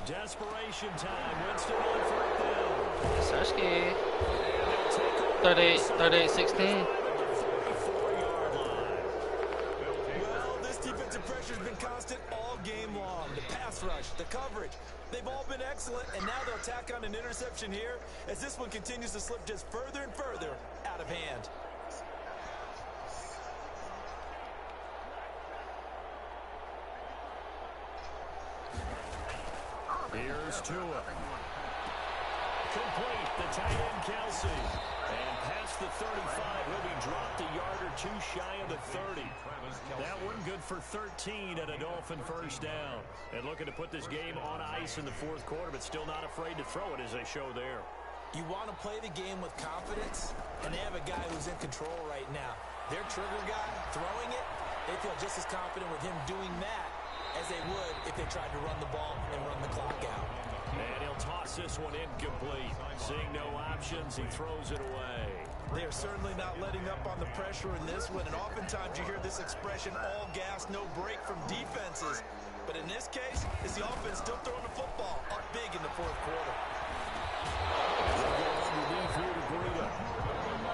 Speaker 3: Desperation time. Winston on 4th down.
Speaker 2: Sashki. 38-16.
Speaker 4: Well, this defensive pressure has been constant all game long. The pass rush, the coverage, they've all been excellent, and now they'll tack on an interception here as this one continues to slip just further and further out of hand.
Speaker 3: Here's Tua. Complete, the tight end Kelsey. And past the 35, he'll be dropped a yard or 2 shy of the 30. That one good for 13 at a Dolphin first down. And looking to put this game on ice in the 4th quarter, but still not afraid to throw it as they show there.
Speaker 4: You want to play the game with confidence, and they have a guy who's in control right now. Their trigger guy throwing it, They feel just as confident with him doing that as they would if they tried to run the ball and run the clock out.
Speaker 3: And he'll toss this one incomplete. Seeing no options, he throws it away.
Speaker 4: They are certainly not letting up on the pressure in this one, and oftentimes you hear this expression, all gas, no break from defenses. But in this case, it's the offense still throwing the football up big in the fourth quarter.
Speaker 3: Underneath here to Breida.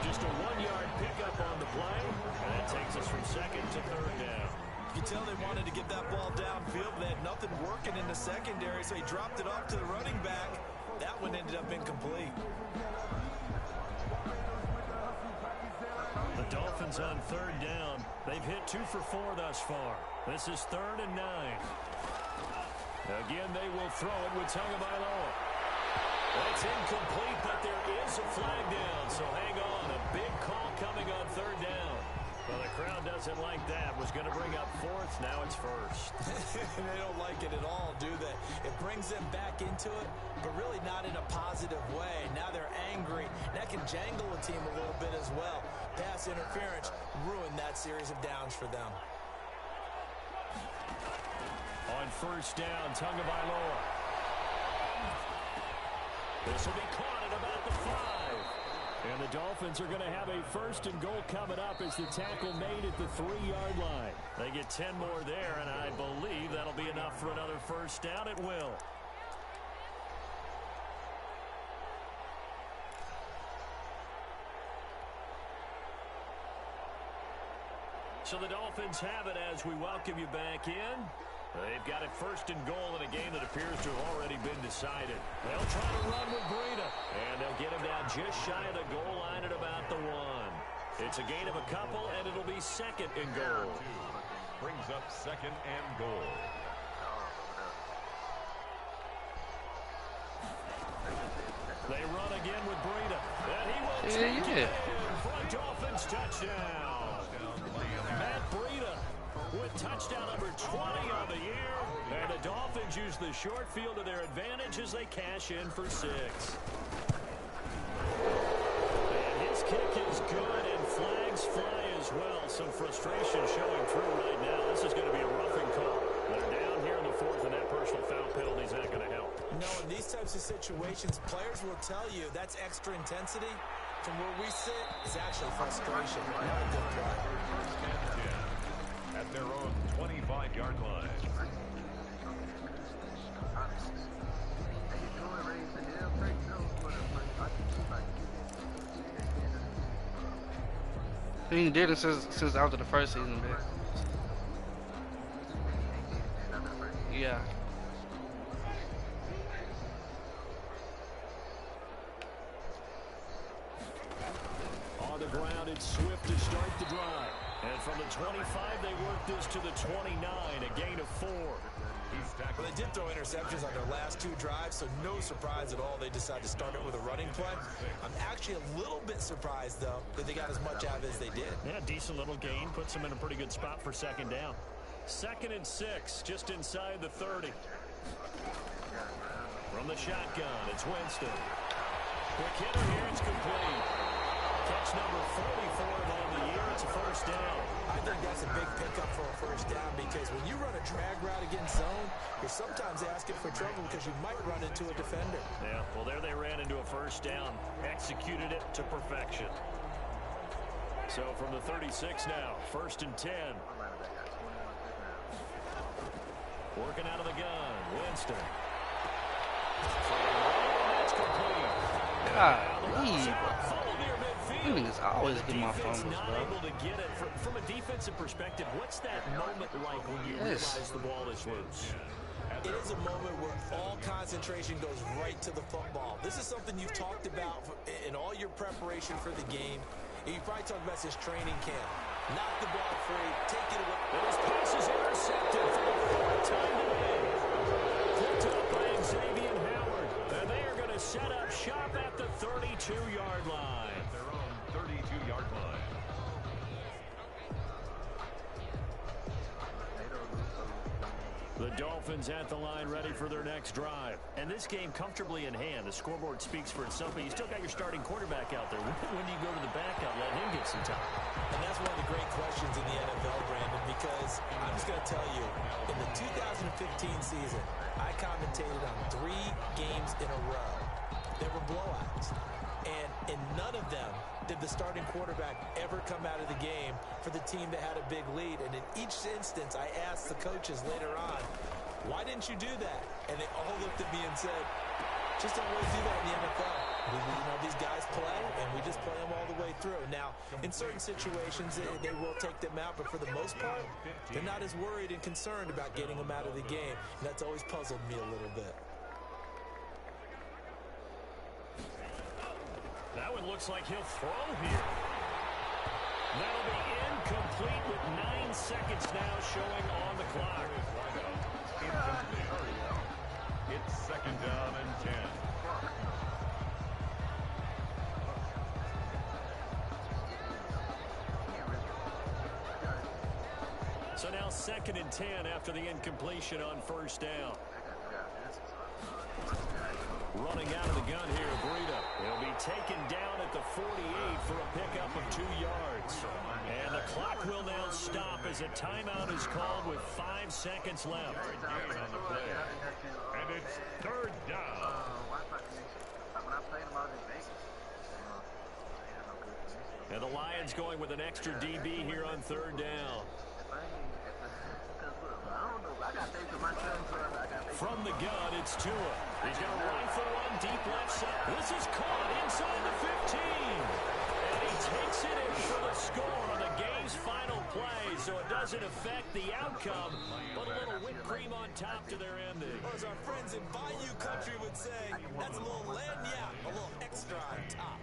Speaker 3: Just a 1-yard pickup on the play, and that takes us from second to third down.
Speaker 4: You can tell they wanted to get that ball downfield. They had nothing working in the secondary, so he dropped it off to the running back. That one ended up incomplete.
Speaker 3: The Dolphins on third down. They've hit 2 for 4 thus far. This is 3rd and 9. Again, they will throw it with Tagovailoa. That's incomplete, but there is a flag down, so hang on. A big call coming on third down. Well, the crowd doesn't like that. Was going to bring up 4th. Now it's 1st.
Speaker 4: They don't like it at all, do they? It brings them back into it, but really not in a positive way. Now they're angry. That can jangle a team a little bit as well. Pass interference ruined that series of downs for them.
Speaker 3: On first down, Tagovailoa. This will be caught at about the 5. And the Dolphins are going to have a 1st and goal coming up as the tackle made at the 3-yard line. They get 10 more there, and I believe that'll be enough for another 1st down. It will. So the Dolphins have it as we welcome you back in. They've got it 1st and goal in a game that appears to have already been decided. They'll try to run with Breida, and they'll get him down just shy of the goal line at about the 1. It's a gain of a couple, and it'll be 2nd and goal.
Speaker 5: Brings up 2nd and goal.
Speaker 3: They run again with Breida, and he will take it in for a Dolphins touchdown. Matt Breida with touchdown number 20 on the year. And the Dolphins use the short field to their advantage as they cash in for 6. And his kick is good, and flags fly as well. Some frustration showing through right now. This is going to be a roughing call. They're down here in the 4th, and that personal foul penalty is not going to help.
Speaker 4: No, in these types of situations, players will tell you that's extra intensity. From where we sit, it's actually frustration. Not a good play.
Speaker 5: At their own 25-yard line.
Speaker 2: He did it since after the first season, man. Yeah.
Speaker 3: On the ground, it's Swift to start the drive. And from the 25, they work this to the 29, a gain of 4.
Speaker 4: Well, they did throw interceptions on their last 2 drives, so no surprise at all they decided to start it with a running play. I'm actually a little bit surprised, though, that they got as much out of it as they did.
Speaker 3: Yeah, decent little gain. Puts them in a pretty good spot for 2nd down. 2nd and 6, just inside the 30. From the shotgun, it's Winston. Quick hitter here, it's complete. Catch number 44 on the year. It's a 1st down.
Speaker 4: I think that's a big pickup for a 1st down because when you run a drag route against zone, you're sometimes asking for trouble because you might run into a defender.
Speaker 3: Yeah, well, there they ran into a 1st down. Executed it to perfection. So from the 36 now, 1st and 10. Working out of the gun, Winston. That's complete.
Speaker 2: Niggas always get my fumbles, bro.
Speaker 3: Able to get it. From a defensive perspective, what's that moment like when you realize the ball is loose?
Speaker 4: It is a moment where all concentration goes right to the football. This is something you've talked about in all your preparation for the game. And you probably talked about this training camp. Knock the ball free, take it away.
Speaker 3: And his pass is intercepted for the 4th time today. Picked up by Xavier Howard. And they are going to set up shop at the 32-yard line.
Speaker 5: Their own 32-yard line.
Speaker 3: The Dolphins at the line ready for their next drive. And this game comfortably in hand. The scoreboard speaks for itself, but you still got your starting quarterback out there. When do you go to the backup, let him get some time?
Speaker 4: And that's one of the great questions in the NFL, Brandon, because I'm just going to tell you, in the 2015 season, I commentated on 3 games in a row. There were blowouts. And in none of them did the starting quarterback ever come out of the game for the team that had a big lead. And in each instance, I asked the coaches later on, why didn't you do that? And they all looked at me and said, just don't really do that in the NFL. You know, these guys play, and we just play them all the way through. Now, in certain situations, they will take them out, but for the most part, they're not as worried and concerned about getting them out of the game. And that's always puzzled me a little bit.
Speaker 3: That one looks like he'll throw here. That'll be incomplete with 9 seconds now showing on the clock.
Speaker 5: It's 2nd down and 10.
Speaker 3: So now 2nd and 10 after the incompletion on 1st down. Running out of the gun here, Breida. He'll be taken down at the 48 for a pickup of 2 yards. And the clock will now stop as a timeout is called with 5 seconds left.
Speaker 5: On the play. And it's 3rd down.
Speaker 3: And the Lions going with an extra DB here on 3rd down. From the gun, it's Tua. He's going to rifle one deep left side. This is caught inside the 15. And he takes it in for the score on the game's final play, so it doesn't affect the outcome, but a little whipped cream on top to their ending.
Speaker 4: Or as our friends in Bayou Country would say, that's a little lagniappe, a little extra on top.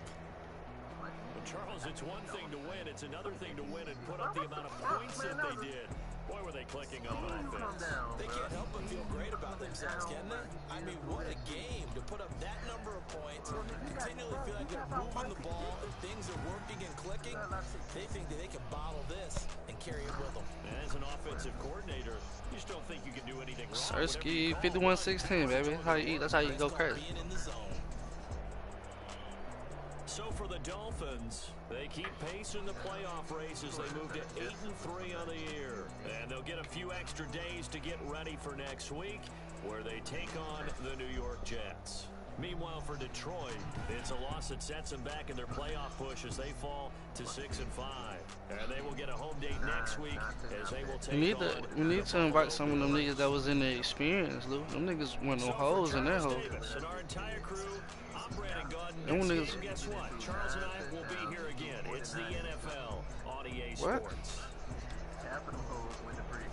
Speaker 3: Well, Charles, it's one thing to win. It's another thing to win and put up the amount of points that they did. Boy, were they clicking on offense.
Speaker 4: They can't help but feel great about themselves, can they? I mean, what a game to put up that number of points, continually feel like they're moving the ball, and things are working and clicking. They think that they can bottle this and carry it with them.
Speaker 3: And as an offensive coordinator, you just don't think you can do anything wrong.
Speaker 2: Sersky, 51-16, baby. That's how you eat. That's how you go crazy.
Speaker 4: Being in the zone.
Speaker 3: So for the Dolphins, they keep pace in the playoff race as they move to 8-3 on the year. And they'll get a few extra days to get ready for next week, where they take on the New York Jets. Meanwhile, for Detroit, it's a loss that sets them back in their playoff push as they fall to 6-5. And they will get a home date next week as they will take
Speaker 2: We need to invite some of them niggas that was in the experience, Lou. Them niggas went no holes in that hole.
Speaker 3: And our entire crew, I'm Brandon Gordon.
Speaker 2: Them
Speaker 3: Next
Speaker 2: niggas.
Speaker 3: game, guess what? Charles and I will be here again. It's the NFL on EA Sports.
Speaker 2: What?
Speaker 6: Capital holes with the brick.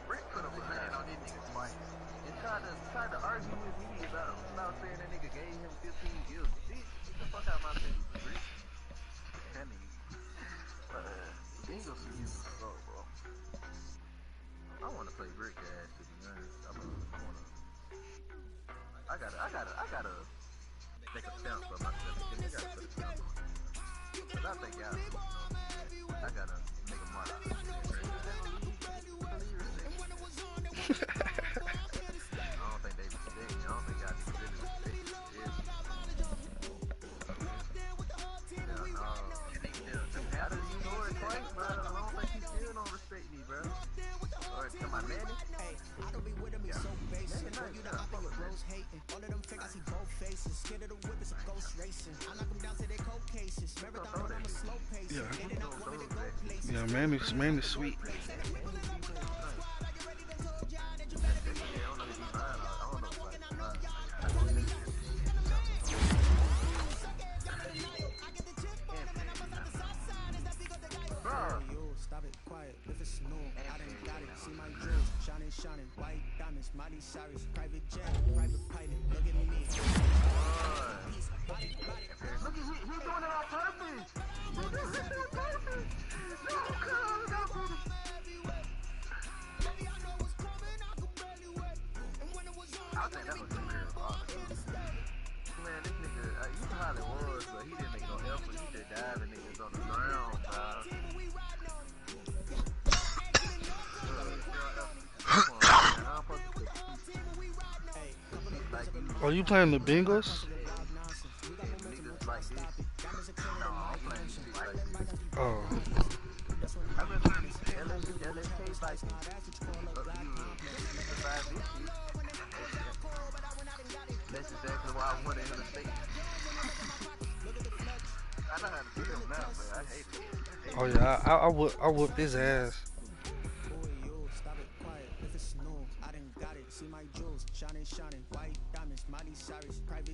Speaker 6: Brick put a hand on these niggas' mic and tried to argue with me about saying that nigga gave him 15 years. Get the fuck out of my face, Brick. That nigga. Bengals is slow, bro. I want to play Brick ass, to be honest. I gotta make a stamp for myself. I gotta put a stamp on it. Cause I think y'all, I gotta make a mark. I don't think they respect me. I don't think y'all really respect me. How do you know it twice, bro? I don't think he still don't respect me, bro. Or to my nanny.
Speaker 7: Hey, I don't be with him, it's so basic. When you the op and your bros hating. All of them fake, I see both faces. Scared of the whip, it's a ghost racing. I knock them down to their cold cases. Marathon on a slow pace.
Speaker 2: Yeah.
Speaker 7: They did not want me to go places.
Speaker 2: Yeah, man is sweet.
Speaker 7: Stop it, quiet, if it's snow, I done got it, see my jewels, shining, white diamonds, Miley Cyrus, private jet, private pilot, look at me.
Speaker 6: Look, he's doing it on purpose. He's doing it on purpose. No, come. I think that was a weird man, this nigga, you know how it was, but he didn't make no effort. He just diving niggas on the ground, like you.
Speaker 2: Are you playing the Bengals?
Speaker 6: And niggas like this. No, I'm playing shit like this.
Speaker 2: Oh,
Speaker 6: I been playing LSK like this. Besides this shit. That's exactly why I wanted him to stay. I know how to beat him now, but I hate it.
Speaker 2: oh yeah. I whooped his ass.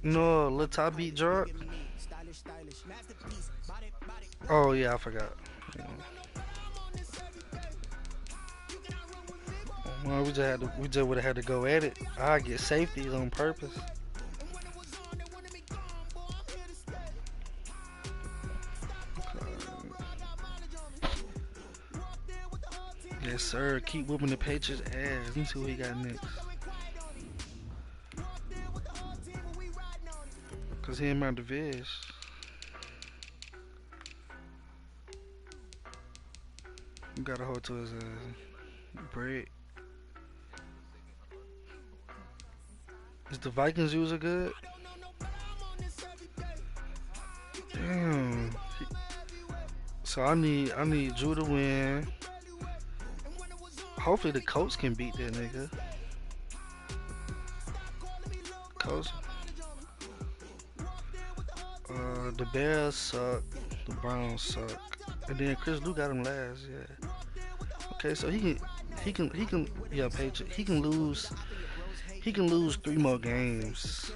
Speaker 2: No, let's I beat Jerk. Oh yeah, I forgot. Yeah. Well, we just would have had to go at it. I get safeties on purpose. Yes, sir. Keep whooping the Patriots ass. Let me see what he got next. Cause he ain't my division. You gotta hold to his bread. Is the Vikings user good? Damn. So I need Drew to win. Hopefully the Colts can beat that nigga. Colts. The Bears suck. The Browns suck. And then Chris Lou got him last. Yeah. Okay, so he can. Yeah, Patriot. He can lose. He can lose 3 more games.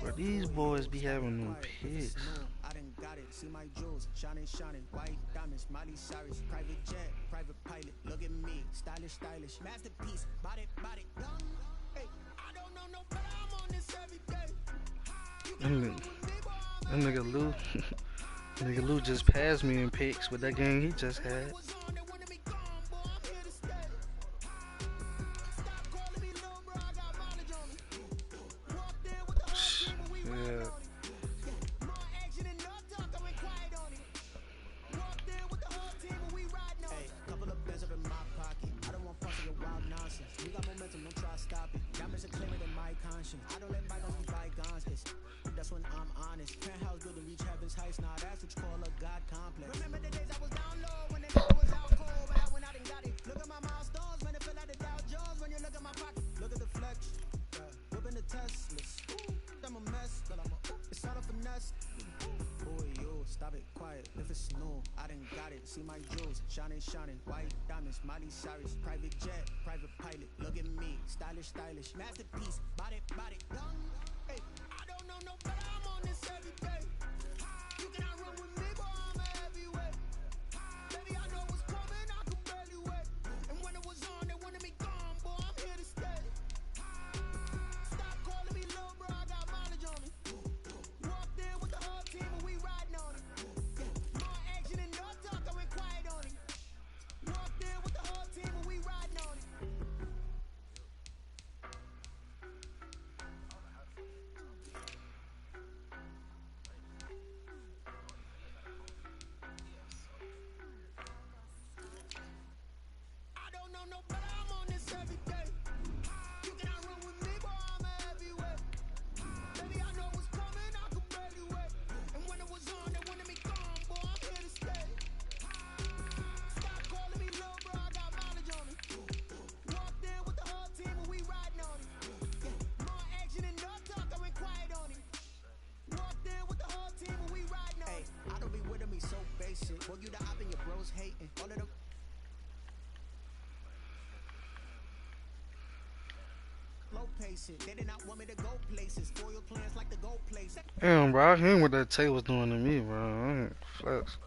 Speaker 2: But these boys be having them picks.
Speaker 7: See my jewels, shining, white diamonds, Miley Cyrus, private jet, private pilot, look at me, stylish, masterpiece, body, young, hey, I don't know no better, I'm on this every day.
Speaker 2: That nigga Lou, nigga Lou just passed me in picks with that game he just had. Yeah.
Speaker 7: I don't let bygones be bygones. That's when I'm honest. Penthouse good to reach heaven's heights. Now that's what you call a God complex. Remember the days I was down low when the nigga was out cold, but I went out and got it. Look at my milestones, man, it feel like the Dow Jones when you look at my pocket. Look at the flex, whipping the Teslas. I'm a mess, but it's all a finesse. Boy, yo, stop it, quiet. If it's new, I done got it. See my jewels, shining, white diamonds, Miley Cyrus, private jet, private pilot. Look at me, stylish, masterpiece, body, young. Hey, I don't know no better, I'm on this every day. You cannot run with me, boy, I'm a heavyweight. Baby, I know what's coming, I could barely wait. And when it was on, they wanted me gone, boy, I'm here to stay. Stop calling me little bro, I got mileage on me. Walked in with the whole team and we riding on it. More action and no talk, I went quiet on it. Walked in with the whole team and we riding on it. I don't know no better, I'm on this every day. You cannot run with me, boy, I'm a heavyweight. Baby, I know what's coming, I could barely wait. And when it was on, they wanted me gone, boy, I'm here to stay. Stop calling me little bro, I got mileage on me. Walked in with the whole team and we riding on it. More action and no talk, I went quiet on it. Walked in with the whole team and we riding on it. I don't be with me so basic. Well, you the op and your bros hating. All of them. Low pacing. They did not want me to go places. Spoil plans like the gold place.
Speaker 2: Damn, bro, I hear what that tape was doing to me, bro. I ain't flex.